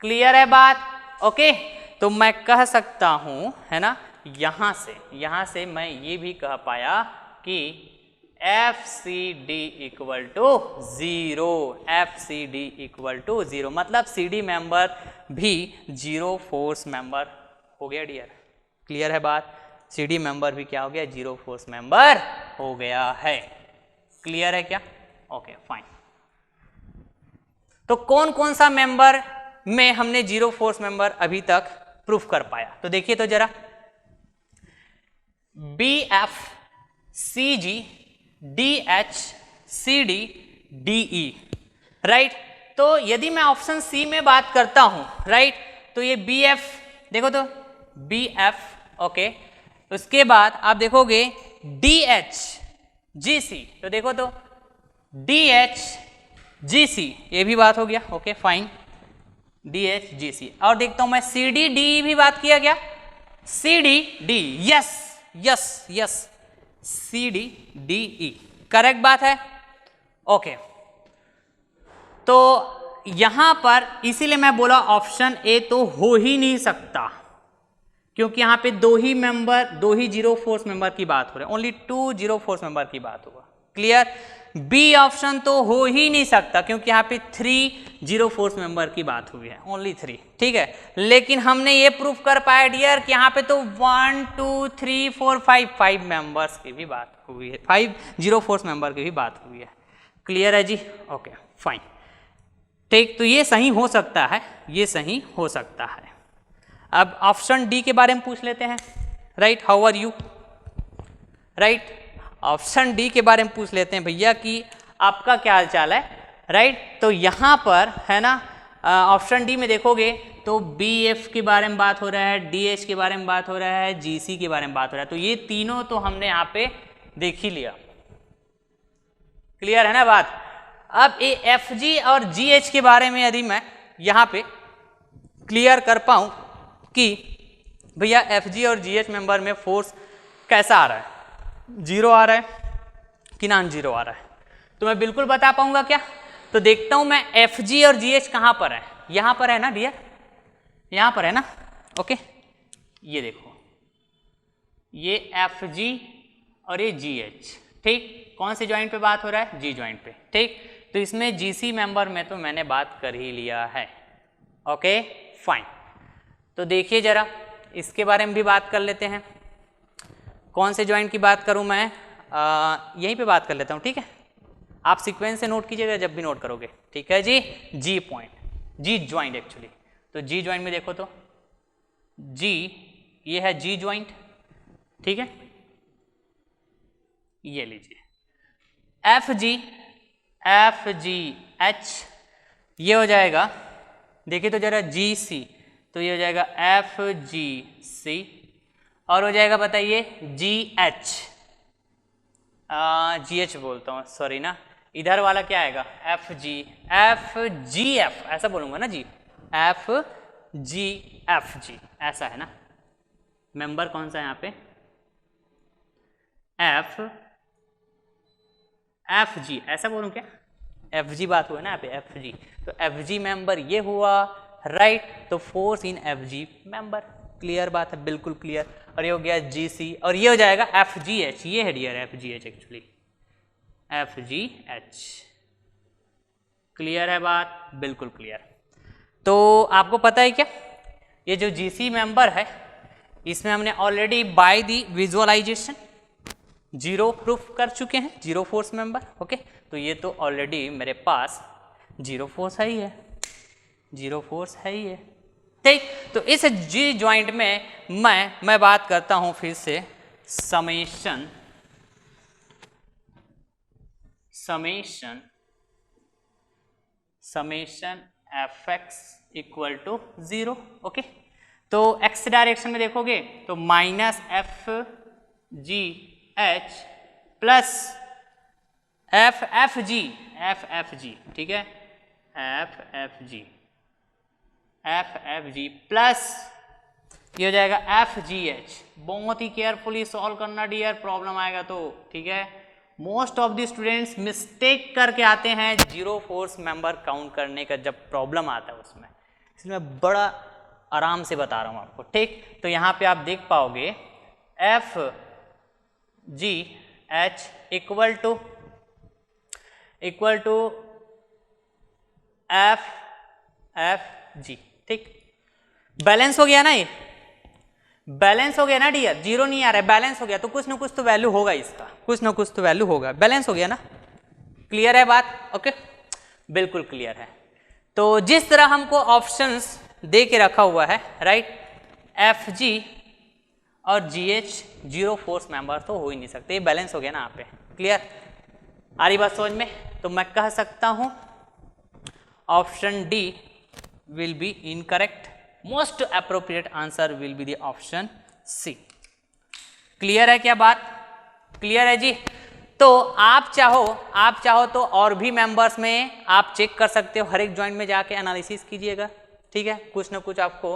clear है बात, ओके। तो मैं कह सकता हूं, है ना, यहां से मैं ये भी कह पाया कि F C D equal to 0, F C D equal to 0, मतलब सी डी मेंबर भी 0 फोर्स मेंबर हो गया डियर, क्लियर है बात, सी डी मेंबर भी क्या हो गया, 0 फोर्स मेंबर हो गया है, क्लियर है क्या, ओके फाइन। तो कौन कौन सा मेंबर में हमने 0 फोर्स मेंबर अभी तक प्रूफ कर पाया, तो देखिए तो जरा, B F C G D H C D D E, right. तो यदि मैं ऑप्शन सी में बात करता हूं, राइट, तो ये बी एफ देखो तो बी एफ, ओके, उसके बाद आप देखोगे डी एच जी सी, तो देखो तो डी एच जी सी, ये भी बात हो गया, okay fine, D H G C. और देखता हूं मैं सी डी डी भी बात किया गया, C D D, yes yes yes, C D D E, correct बात है, ओके। तो यहां पर इसीलिए मैं बोला ऑप्शन ए तो हो ही नहीं सकता, क्योंकि यहां पे दो ही 0 फोर्स मेंबर की बात हो रही है, ओनली 2 0 फोर्स मेंबर की बात होगा, क्लियर। बी ऑप्शन तो हो ही नहीं सकता, क्योंकि यहाँ पे 3 0 फोर्स मेंबर की बात हुई है, ओनली 3, ठीक है। लेकिन हमने ये प्रूफ कर पाया डियर कि यहाँ पे तो 1 2 3 4 5 मेंबर्स की भी बात हुई है, 5 0 फोर्स मेंबर की भी बात हुई है, क्लियर है जी, ओके फाइन, ठीक। तो ये सही हो सकता है, ये सही हो सकता है। अब ऑप्शन डी के बारे में पूछ लेते हैं, right, how are you, right, option D के बारे में पूछ लेते हैं भैया कि आपका क्या हाल चाल है, राइट। तो यहाँ पर है ना, ऑप्शन डी में देखोगे तो बी एफ के बारे में बात हो रहा है, डी एच के बारे में बात हो रहा है, जी सी के बारे में बात हो रहा है, तो ये तीनों तो हमने यहाँ पे देख ही लिया, क्लियर है ना बात। अब ये एफ जी और जी एच के बारे में यदि मैं यहाँ पे क्लियर कर पाऊँ कि भैया एफ जी और जी एच मेंबर में फोर्स कैसा आ रहा है, 0 आ रहा है कि नॉन 0 आ रहा है, तो मैं बिल्कुल बता पाऊंगा क्या। तो देखता हूं मैं एफ जी और जी एच कहां पर है, यहां पर है ना डियर, यहां पर है ना, ओके। ये देखो, ये एफ जी और ये जी एच, ठीक, कौन से ज्वाइंट पे बात हो रहा है, जी ज्वाइंट पे, ठीक। तो इसमें जी सी मेंबर में तो मैंने बात कर ही लिया है, ओके फाइन। तो देखिए जरा इसके बारे में भी बात कर लेते हैं, कौन से ज्वाइंट की बात करूं मैं, यहीं पे बात कर लेता हूं, ठीक है। आप सीक्वेंस से नोट कीजिएगा जब भी नोट करोगे, ठीक है जी। जी पॉइंट, जी ज्वाइंट एक्चुअली, तो जी ज्वाइंट में देखो तो जी, ये है जी ज्वाइंट, ठीक है, ये लीजिए एफ जी एच, ये हो जाएगा, देखिए तो जरा जी सी, तो ये हो जाएगा एफ जी सी, और हो जाएगा बताइए जी एच, जी एच बोलता हूँ सॉरी ना, इधर वाला क्या आएगा एफ जी एफ, ऐसा बोलूंगा ना जी, एफ जी, ऐसा है ना, मेंबर कौन सा है यहाँ पे, एफ जी, ऐसा बोलूं क्या, एफ जी बात हुआ ना यहाँ पे, एफ जी, तो एफ जी मेंबर ये हुआ, राइट। तो force in F G member, clear बात है, बिल्कुल क्लियर। और ये हो गया जी सी, और ये हो जाएगा एफ जी एच, ये है dear F G H actually, F G H, clear है बात, बिल्कुल क्लियर। तो आपको पता है क्या, ये जो जी सी मेंबर है इसमें हमने already by the visualization 0 proof कर चुके हैं, 0 फोर्स मेंबर, ओके। तो ये तो ऑलरेडी मेरे पास 0 फोर्स है ही है, 0 फोर्स है ही है, ठीक। तो इस जी ज्वाइंट में मैं बात करता हूं फिर से summation summation F X equal to 0। Okay, तो एक्स डायरेक्शन में देखोगे तो minus F G H plus F F G, ठीक है, एफ एफ जी प्लस ये हो जाएगा एफ जी एच। बहुत ही केयरफुली सॉल्व करना डियर, प्रॉब्लम आएगा तो, ठीक है। Most of the students mistake करके आते हैं जीरो फोर्स मेंबर काउंट करने का जब प्रॉब्लम आता है उसमें, इसलिए मैं बड़ा आराम से बता रहा हूँ आपको, ठीक। तो यहाँ पे आप देख पाओगे F G H equal to F G, ठीक। बैलेंस हो गया ना, ये बैलेंस हो गया ना डियर, जीरो नहीं आ रहा है, बैलेंस हो गया, तो कुछ ना कुछ तो वैल्यू होगा इसका, कुछ ना कुछ तो वैल्यू होगा, बैलेंस हो गया ना। क्लियर है बात? ओके, बिल्कुल क्लियर है। तो जिस तरह हमको ऑप्शंस दे के रखा हुआ है, राइट, एफ जी और जी एच जीरो फोर्स मेंबर तो हो ही नहीं सकते, ये बैलेंस हो गया ना यहाँ पे। क्लियर? आ रही बात समझ में? तो मैं कह सकता हूं option D will be incorrect, most appropriate answer will be the option C. Clear है क्या बात? क्लियर है जी। तो आप चाहो तो और भी मेंबर्स में आप चेक कर सकते हो, हर एक जॉइंट में जाके एनालिसिस कीजिएगा, ठीक है। कुछ ना कुछ आपको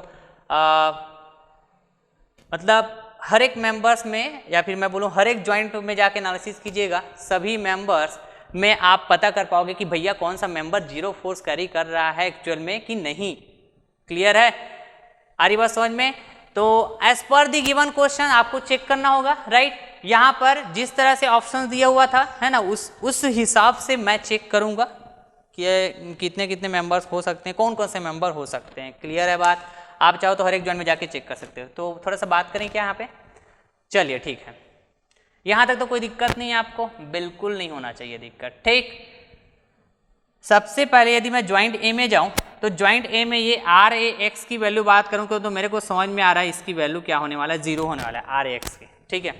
मतलब हर एक मेंबर्स में, या फिर मैं बोलूं हर एक जॉइंट में जाके एनालिसिस कीजिएगा, सभी मेंबर्स में आप पता कर पाओगे कि भैया कौन सा मेंबर जीरो फोर्स कैरी कर रहा है एक्चुअल में कि नहीं। क्लियर है? आ रही बात समझ में? तो as per the given question आपको चेक करना होगा, राइट। यहाँ पर जिस तरह से ऑप्शन दिया हुआ था, है ना, उस हिसाब से मैं चेक करूंगा कि कितने कितने मेंबर्स हो सकते हैं, कौन कौन से मेंबर हो सकते हैं। क्लियर है बात? आप चाहो तो हर एक जॉइंट में जाके चेक कर सकते हो। तो थोड़ा सा बात करें क्या यहाँ पे? चलिए ठीक है, यहाँ तक तो कोई दिक्कत नहीं है आपको, बिल्कुल नहीं होना चाहिए दिक्कत, ठीक। सबसे पहले यदि मैं ज्वाइंट ए में जाऊं तो ज्वाइंट ए में ये आर ए एक्स की वैल्यू बात करूं तो मेरे को समझ में आ रहा है इसकी वैल्यू क्या होने वाला है, जीरो होने वाला है आर ए एक्स की, ठीक है।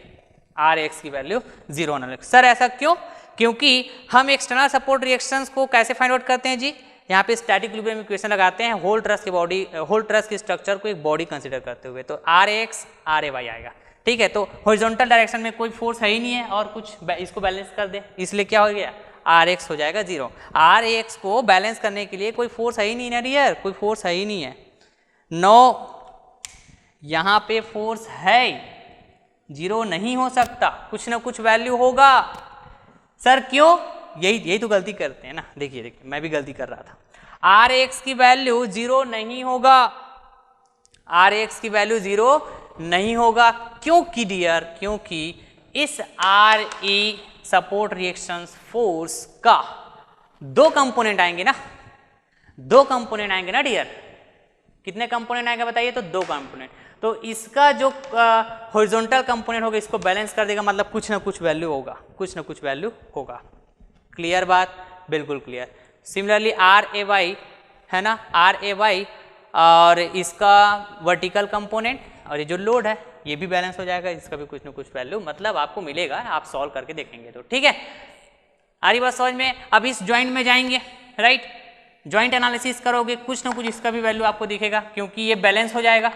आर ए एक्स की वैल्यू जीरो होने वाला है। सर ऐसा क्यों? क्योंकि हम एक्सटर्नल सपोर्ट रिएक्शंस को कैसे फाइंड आउट करते हैं जी? यहाँ पे स्टैटिक इक्विलिब्रियम इक्वेशन लगाते हैं होल ट्रस की बॉडी, होल ट्रस की स्ट्रक्चर को एक बॉडी कंसीडर करते हुए, तो R A X R A Y आएगा, ठीक है। तो हॉरिजॉन्टल डायरेक्शन में कोई फोर्स है ही नहीं है और कुछ इसको बैलेंस कर दे, इसलिए क्या हो गया, आर एक्स हो जाएगा जीरो। आर एक्स को बैलेंस करने के लिए कोई फोर्स है ही नहीं ना डियर, कोई फोर्स है ही नहीं है। नो, यहाँ पे फोर्स है, जीरो नहीं हो सकता, कुछ ना कुछ वैल्यू होगा। सर क्यों? यही तो गलती करते हैं ना, देखिए मैं भी गलती कर रहा था। आर एक्स की वैल्यू जीरो नहीं होगा, आर एक्स की वैल्यू जीरो नहीं होगा, क्योंकि डियर, क्योंकि इस R E support reactions force का दो कंपोनेंट आएंगे ना, दो कंपोनेंट आएंगे ना डियर। कितने कंपोनेंट आएंगे बताइए? तो दो कंपोनेंट। तो इसका जो हॉरिजॉन्टल कंपोनेंट होगा इसको बैलेंस कर देगा, मतलब कुछ ना कुछ वैल्यू होगा, कुछ ना कुछ वैल्यू होगा। क्लियर बात? बिल्कुल clear. Similarly R A Y है ना, आर ए वाई और इसका वर्टिकल कंपोनेंट और ये जो लोड है ये भी बैलेंस हो जाएगा, इसका भी कुछ ना कुछ वैल्यू मतलब आपको मिलेगा, आप सॉल्व करके देखेंगे तो, ठीक है। आ रही बात समझ में? अब इस ज्वाइंट में जाएंगे, राइट, ज्वाइंट एनालिसिस करोगे, कुछ ना कुछ इसका भी वैल्यू आपको दिखेगा, क्योंकि ये बैलेंस हो जाएगा,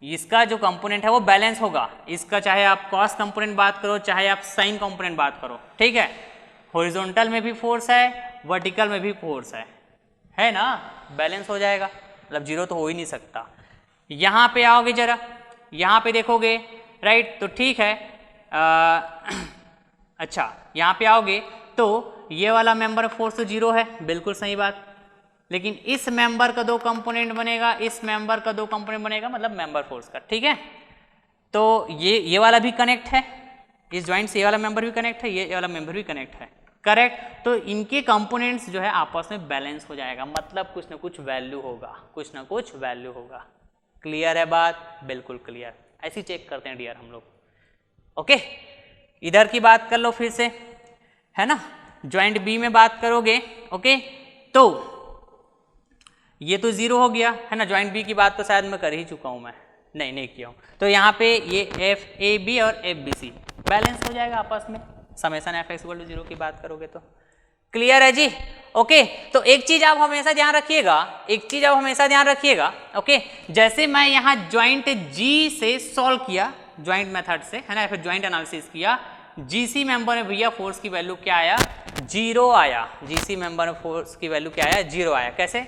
इसका जो कंपोनेंट है वो बैलेंस होगा। इसका चाहे आप कॉस कंपोनेंट बात करो, चाहे आप साइन कंपोनेंट बात करो, ठीक है। हॉरिजॉन्टल में भी फोर्स है, वर्टिकल में भी फोर्स है ना, बैलेंस हो जाएगा, मतलब जीरो तो हो ही नहीं सकता। यहाँ पे आओगे जरा, यहाँ पे देखोगे, राइट, तो ठीक है। अच्छा, यहाँ पे आओगे तो ये वाला मेंबर फोर्स तो जीरो है, बिल्कुल सही बात, लेकिन इस मेंबर का दो कंपोनेंट बनेगा, इस मेंबर का दो कंपोनेंट बनेगा, मतलब मेंबर फोर्स का, ठीक है। तो ये वाला भी कनेक्ट है, इस ज्वाइंट से ये वाला मेंबर भी कनेक्ट है, ये वाला मेंबर भी कनेक्ट है, करेक्ट। तो इनके कंपोनेंट्स जो है आपस में बैलेंस हो जाएगा, मतलब कुछ ना कुछ वैल्यू होगा, कुछ ना कुछ वैल्यू होगा। क्लियर है बात? बिल्कुल क्लियर। ऐसे चेक करते हैं डियर हम लोग, ओके। इधर की बात कर लो फिर से, है ना, ज्वाइंट बी में बात करोगे, ओके, तो ये तो जीरो हो गया, है ना। ज्वाइंट बी की बात तो शायद मैं कर ही चुका हूं, मैं नहीं किया हूं। तो यहाँ पे ये एफ ए बी और एफ बी सी बैलेंस हो जाएगा आपस में, summation F X equal to 0 की बात करोगे तो। क्लियर है जी? ओके, तो एक चीज आप हमेशा ध्यान रखिएगा, ओके, जैसे मैं यहाँ ज्वाइंट जी से सॉल्व किया, ज्वाइंट मेथड से, है ना, फिर ज्वाइंट एनालिसिस किया, जीसी मेंबर में भैया फोर्स की वैल्यू क्या आया? 0 आया। जीसी मेंबर में फोर्स की वैल्यू क्या आया? 0 आया। कैसे?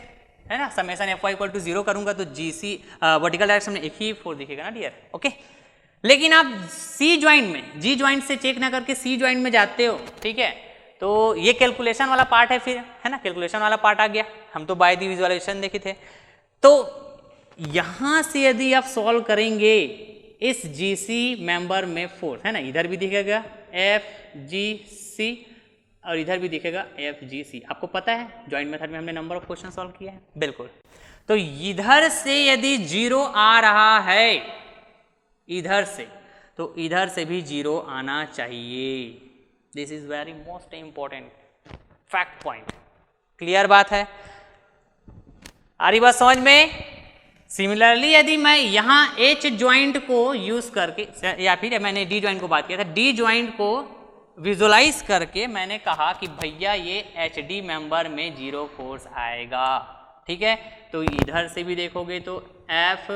है ना, summation F Y equal to 0 करूंगा तो जीसी वर्टिकल डायरेक्शन में एक ही फोर्स दिखेगा ना डियर, ओके। लेकिन आप सी ज्वाइंट में, जी ज्वाइंट से चेक ना करके सी ज्वाइंट में जाते हो, ठीक है, तो ये कैलकुलेशन वाला पार्ट है, फिर है ना, कैलकुलेशन वाला पार्ट आ गया। हम तो बाय द विजुअलाइजेशन देखे थे। तो यहां से यदि आप सॉल्व करेंगे इस जीसी मेंबर में फोर्स, है ना, इधर भी दिखेगा एफ जी सी और इधर भी दिखेगा एफ जी सी। आपको पता है ज्वाइंट मेथड में हमने नंबर ऑफ क्वेश्चन सॉल्व किया है, बिल्कुल। तो इधर से यदि 0 आ रहा है इधर से, तो इधर से भी 0 आना चाहिए। This is very most important fact point. Clear बात है? आ रही बात समझ में? सिमिलरली यदि मैं यहाँ एच ज्वाइंट को यूज करके, या फिर मैंने डी ज्वाइंट को बात किया था, डी ज्वाइंट को विजुअलाइज करके मैंने कहा कि भैया ये एच डी मेंबर में 0 फोर्स आएगा, ठीक है, तो इधर से भी देखोगे तो एफ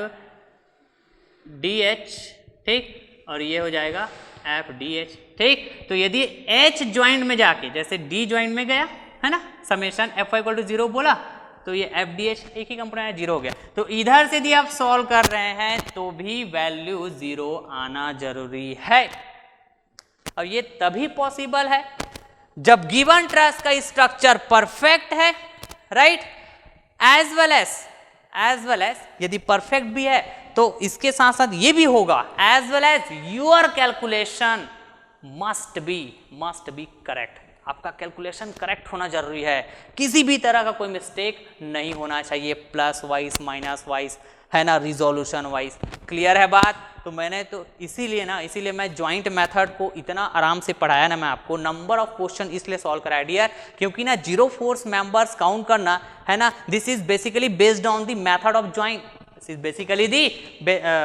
डी एच, ठीक, और ये हो जाएगा एफ डी एच, ठीक। तो यदि एच ज्वाइंट में जाके, जैसे डी ज्वाइंट में गया, है ना, summation F Y equal to 0 बोला, तो ये एफ डी एच एक ही कंपोनेंट 0 हो गया। तो इधर से यदि आप सॉल्व कर रहे हैं तो भी वैल्यू 0 आना जरूरी है। और ये तभी पॉसिबल है जब गिवन ट्रस का स्ट्रक्चर परफेक्ट है, राइट, एज वेल एज यदि परफेक्ट भी है तो इसके साथ साथ ये भी होगा, as well as your calculation must be correct. आपका कैलकुलेशन करेक्ट होना जरूरी है, किसी भी तरह का कोई मिस्टेक नहीं होना चाहिए, प्लस वाइज माइनस वाइज, है ना, रिजोल्यूशन वाइज। क्लियर है बात? तो मैंने तो इसीलिए मैं ज्वाइंट मेथड को इतना आराम से पढ़ाया ना, मैं आपको नंबर ऑफ क्वेश्चन इसलिए सॉल्व कराया डियर, क्योंकि ना 0 फोर्स मेंबर्स काउंट करना, है ना, this is basically based on the method of joint,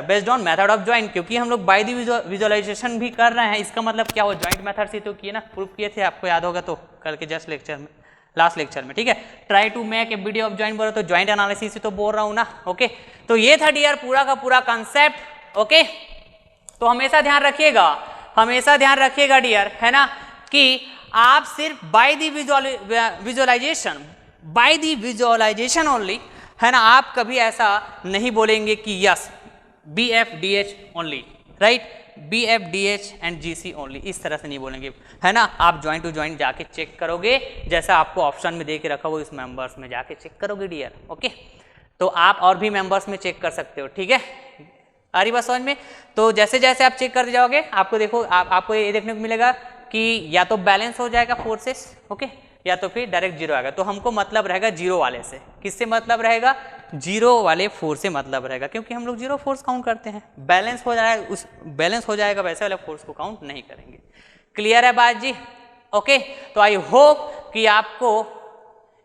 based on method of joint, क्योंकि हम लोग बाय द विजुअलाइजेशन भी कर रहे हैं। इसका मतलब क्या हुआ, ज्वाइंट मेथड से तो किए ना, प्रूफ किए थे, आपको याद होगा तो कल के जस्ट लेक्चर में, लास्ट लेक्चर में, ठीक है। Try to make a video of joint बोलो तो ज्वाइंट एनालिसिस से तो बोल रहा हूं ना, ओके। तो ये था डियर पूरा का पूरा कंसेप्ट, ओके। तो हमेशा ध्यान रखिएगा डियर, है ना, कि आप सिर्फ बाय द विजुअलाइजेशन ओनली, है ना, आप कभी ऐसा नहीं बोलेंगे कि yes B F D H only, right, B F D H and G C only, इस तरह से नहीं बोलेंगे, है ना। आप ज्वाइंट टू ज्वाइंट जाके चेक करोगे, जैसा आपको ऑप्शन में दे के रखा हो, इस मेंबर्स में जाके चेक करोगे डियर, ओके। तो आप और भी मेंबर्स में चेक कर सकते हो, ठीक है। आ रही बात समझ में? तो जैसे जैसे आप चेक करते जाओगे आपको देखो आपको ये देखने को मिलेगा कि या तो बैलेंस हो जाएगा फोर्सेस, ओके, या तो फिर डायरेक्ट 0 आएगा। तो हमको मतलब रहेगा 0 वाले से, किससे मतलब रहेगा? 0 वाले फोर्स से मतलब रहेगा, क्योंकि हम लोग 0 फोर्स काउंट करते हैं। बैलेंस हो जाएगा वैसे वाले फोर्स को काउंट नहीं करेंगे। क्लियर है बात जी? ओके, तो आई होप कि आपको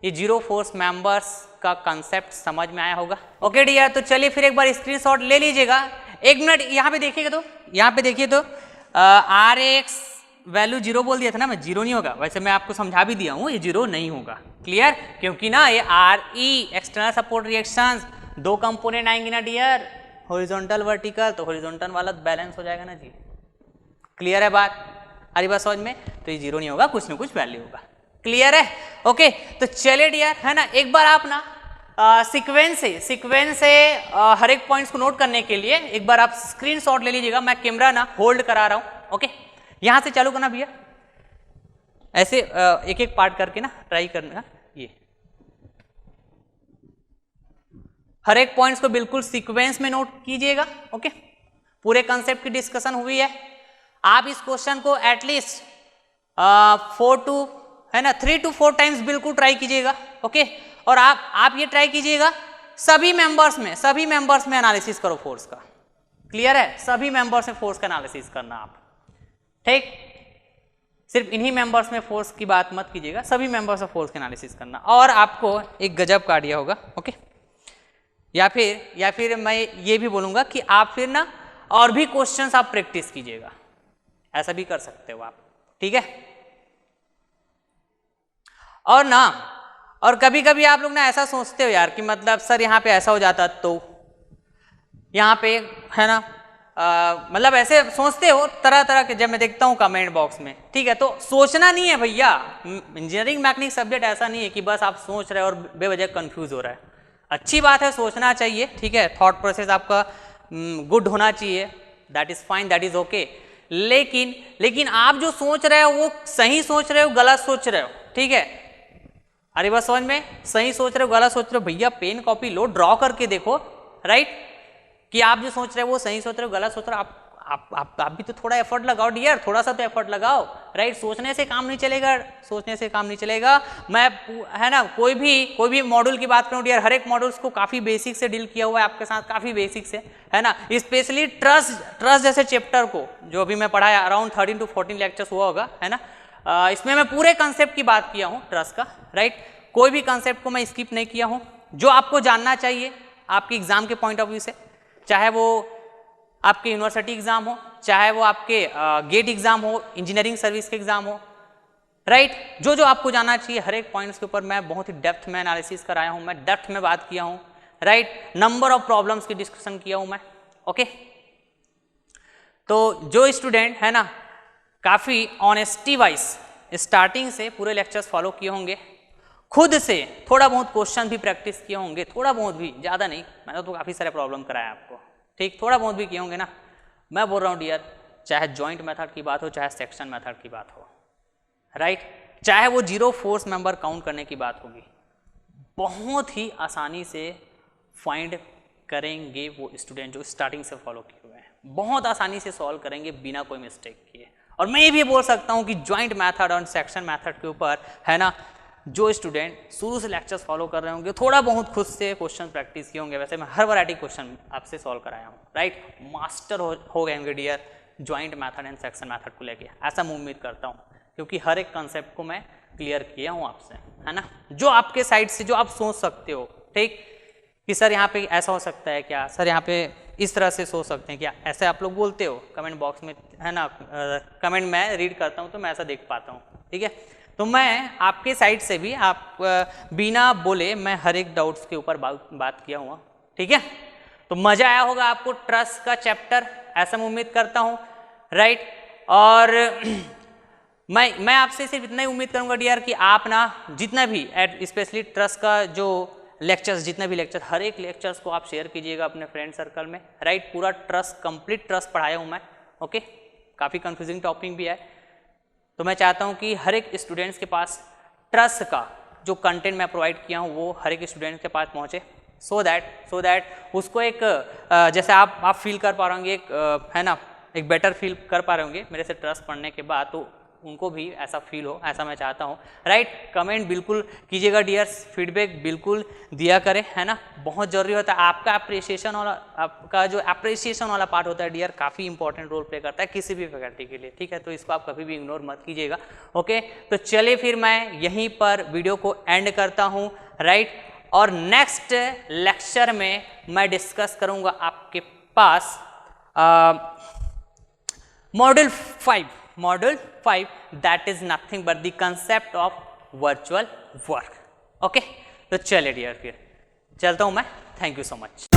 ये 0 फोर्स मेंबर्स का कंसेप्ट समझ में आया होगा। ओके डियर, तो चलिए फिर एक बार स्क्रीनशॉट ले लीजिएगा। 1 मिनट यहाँ पे देखिए तो आर एक्स वैल्यू 0 बोल दिया था ना मैं, 0 नहीं होगा। वैसे मैं आपको समझा भी दिया हूँ ये 0 नहीं होगा। क्लियर? क्योंकि ना ये are E external support reactions 2 component आएंगे ना डियर, हॉरिजॉन्टल वर्टिकल, तो हॉरिजॉन्टल वाला बैलेंस हो जाएगा ना जी। क्लियर है बात? अरे बात समझ में? तो ये 0 नहीं होगा, कुछ ना कुछ वैल्यू होगा। क्लियर है? ओके, तो चलिए डियर, है ना, एक बार आप ना सीक्वेंस से हर एक पॉइंट्स को नोट करने के लिए एक बार आप स्क्रीनशॉट ले लीजिएगा। मैं कैमरा ना होल्ड करा रहा हूँ, ओके। यहां से चालू करना भैया, ऐसे एक एक पार्ट करके ना ट्राई करना। ये हर एक पॉइंट्स को बिल्कुल सीक्वेंस में नोट कीजिएगा, ओके। पूरे कंसेप्ट की डिस्कशन हुई है। आप इस क्वेश्चन को एटलीस्ट 3 to 4 टाइम्स बिल्कुल ट्राई कीजिएगा, ओके। और आप ये ट्राई कीजिएगा सभी मेंबर्स में एनालिसिस करो फोर्स का। क्लियर है? सभी मेंबर्स में फोर्स का एनालिसिस करना आप, ठीक। सिर्फ इन्हीं मेंबर्स में फोर्स की बात मत कीजिएगा, सभी मेंबर्स में फोर्स का एनालिसिस करना। और आपको एक गजब का आइडिया होगा, ओके। या फिर मैं ये भी बोलूंगा कि आप फिर ना और भी क्वेश्चंस आप प्रैक्टिस कीजिएगा, ऐसा भी कर सकते हो आप, ठीक है। और ना, और कभी कभी आप लोग ना ऐसा सोचते हो यार कि मतलब सर यहाँ पे ऐसा हो जाता तो, यहाँ पे है ना, मतलब ऐसे सोचते हो तरह तरह के, जब मैं देखता हूँ कमेंट बॉक्स में, ठीक है। तो सोचना नहीं है भैया, इंजीनियरिंग मैकेनिक सब्जेक्ट ऐसा नहीं है कि बस आप सोच रहे हो और बेवजह कंफ्यूज हो रहा है। अच्छी बात है, सोचना चाहिए, ठीक है, थॉट प्रोसेस आपका गुड होना चाहिए, that is fine, that is okay. लेकिन आप जो सोच रहे हो वो सही सोच रहे हो, गलत सोच रहे हो, ठीक है। अरे बस समझ में, सही सोच रहे हो गलत सोच रहे हो, भैया पेन कॉपी लो, ड्रॉ करके देखो, राइट, कि आप जो सोच रहे हो वो सही सोच रहे हो गलत सोच रहे हो। आप भी तो थोड़ा एफर्ट लगाओ डियर, थोड़ा सा तो एफर्ट लगाओ, राइट। सोचने से काम नहीं चलेगा, सोचने से काम नहीं चलेगा। मैं है ना, कोई भी मॉड्यूल की बात करूं डियर, हर एक मॉड्यूल्स को काफी बेसिक से डील किया हुआ है आपके साथ, काफी बेसिक से, है ना। स्पेशली ट्रस्ट जैसे चैप्टर को जो अभी मैं पढ़ाया, अराउंड 13 to 14 लेक्चर्स हुआ होगा, है ना। इसमें मैं पूरे कंसेप्ट की बात किया हूँ ट्रस्ट का, राइट। कोई भी कंसेप्ट को मैं स्किप नहीं किया हूँ। जो आपको जानना चाहिए आपके एग्जाम के पॉइंट ऑफ व्यू से, चाहे वो आपके यूनिवर्सिटी एग्जाम हो, चाहे वो आपके गेट एग्जाम हो, इंजीनियरिंग सर्विस के एग्जाम हो, राइट। जो आपको जानना चाहिए हर एक पॉइंट्स के ऊपर मैं बहुत ही डेप्थ में एनालिसिस कराया हूं, मैं डेप्थ में बात किया हूं, राइट। नंबर ऑफ प्रॉब्लम्स की डिस्कशन किया हूं मैं, ओके। तो जो स्टूडेंट है ना, काफी ऑनेस्टी वाइज स्टार्टिंग से पूरे लेक्चर्स फॉलो किए होंगे, खुद से थोड़ा बहुत क्वेश्चन भी प्रैक्टिस किए होंगे, थोड़ा बहुत भी, ज़्यादा नहीं, मैंने तो काफ़ी सारे प्रॉब्लम कराया आपको, ठीक, थोड़ा बहुत भी किए होंगे ना। मैं बोल रहा हूँ डियर, चाहे जॉइंट मेथड की बात हो, चाहे सेक्शन मेथड की बात हो, राइट, चाहे वो जीरो फोर्स मेंबर काउंट करने की बात होगी, बहुत ही आसानी से फाइंड करेंगे वो स्टूडेंट जो स्टार्टिंग से फॉलो किए हुए हैं, बहुत आसानी से सॉल्व करेंगे बिना कोई मिस्टेक किए। और मैं ये भी बोल सकता हूँ कि जॉइंट मेथड और सेक्शन मेथड के ऊपर, है ना, जो स्टूडेंट शुरू से लेक्चर्स फॉलो कर रहे होंगे, थोड़ा बहुत खुद से क्वेश्चन प्रैक्टिस किए होंगे, वैसे मैं हर वैरायटी क्वेश्चन आपसे सॉल्व कराया हूँ, राइट, मास्टर हो गए होंगे dear joint method and section method को लेके, ऐसा मैं उम्मीद करता हूँ, क्योंकि हर एक कंसेप्ट को मैं क्लियर किया हूँ आपसे, है ना। जो आपके साइड से जो आप सोच सकते हो, ठीक, कि सर यहाँ पे ऐसा हो सकता है क्या, सर यहाँ पे इस तरह से सोच सकते हैं क्या, ऐसे आप लोग बोलते हो कमेंट बॉक्स में, है ना। कमेंट मैं रीड करता हूँ तो मैं ऐसा देख पाता हूँ, ठीक है। तो मैं आपके साइड से भी आप बिना बोले मैं हर एक डाउट्स के ऊपर बात किया हुआ, ठीक है। तो मजा आया होगा आपको ट्रस्ट का चैप्टर, ऐसा मैं उम्मीद करता हूँ, राइट। और मैं आपसे सिर्फ इतना ही उम्मीद करूंगा डियर कि आप ना जितना भी स्पेशली ट्रस्ट का जो लेक्चर्स, जितने भी लेक्चर, हर एक लेक्चर्स को आप शेयर कीजिएगा अपने फ्रेंड सर्कल में, राइट। पूरा ट्रस्ट, कंप्लीट ट्रस्ट पढ़ाया हूँ मैं, ओके। काफ़ी कंफ्यूजिंग टॉपिक भी है, तो मैं चाहता हूँ कि हर एक स्टूडेंट्स के पास ट्रस्ट का जो कंटेंट मैं प्रोवाइड किया हूँ वो हर एक स्टूडेंट के पास पहुँचे, सो दैट उसको एक जैसे आप फील कर पा रहे होंगे, एक है ना, एक बेटर फील कर पा रहे होंगे मेरे से ट्रस्ट पढ़ने के बाद, तो उनको भी ऐसा फील हो, ऐसा मैं चाहता हूँ, राइट। कमेंट बिल्कुल कीजिएगा डियर्स, फीडबैक बिल्कुल दिया करें, है ना, बहुत जरूरी होता है। आपका अप्रिसिएशन वाला, आपका जो अप्रिसिएशन वाला पार्ट होता है डियर, काफ़ी इंपॉर्टेंट रोल प्ले करता है किसी भी फैकल्टी के लिए, ठीक है। तो इसको आप कभी भी इग्नोर मत कीजिएगा, ओके। तो चलिए फिर मैं यहीं पर वीडियो को एंड करता हूँ, राइट। और नेक्स्ट लेक्चर में मैं डिस्कस करूँगा आपके पास module 5, that is nothing but the concept of virtual work, okay। तो चलिए डियर फिर चलता हूँ मैं, थैंक यू सो मच।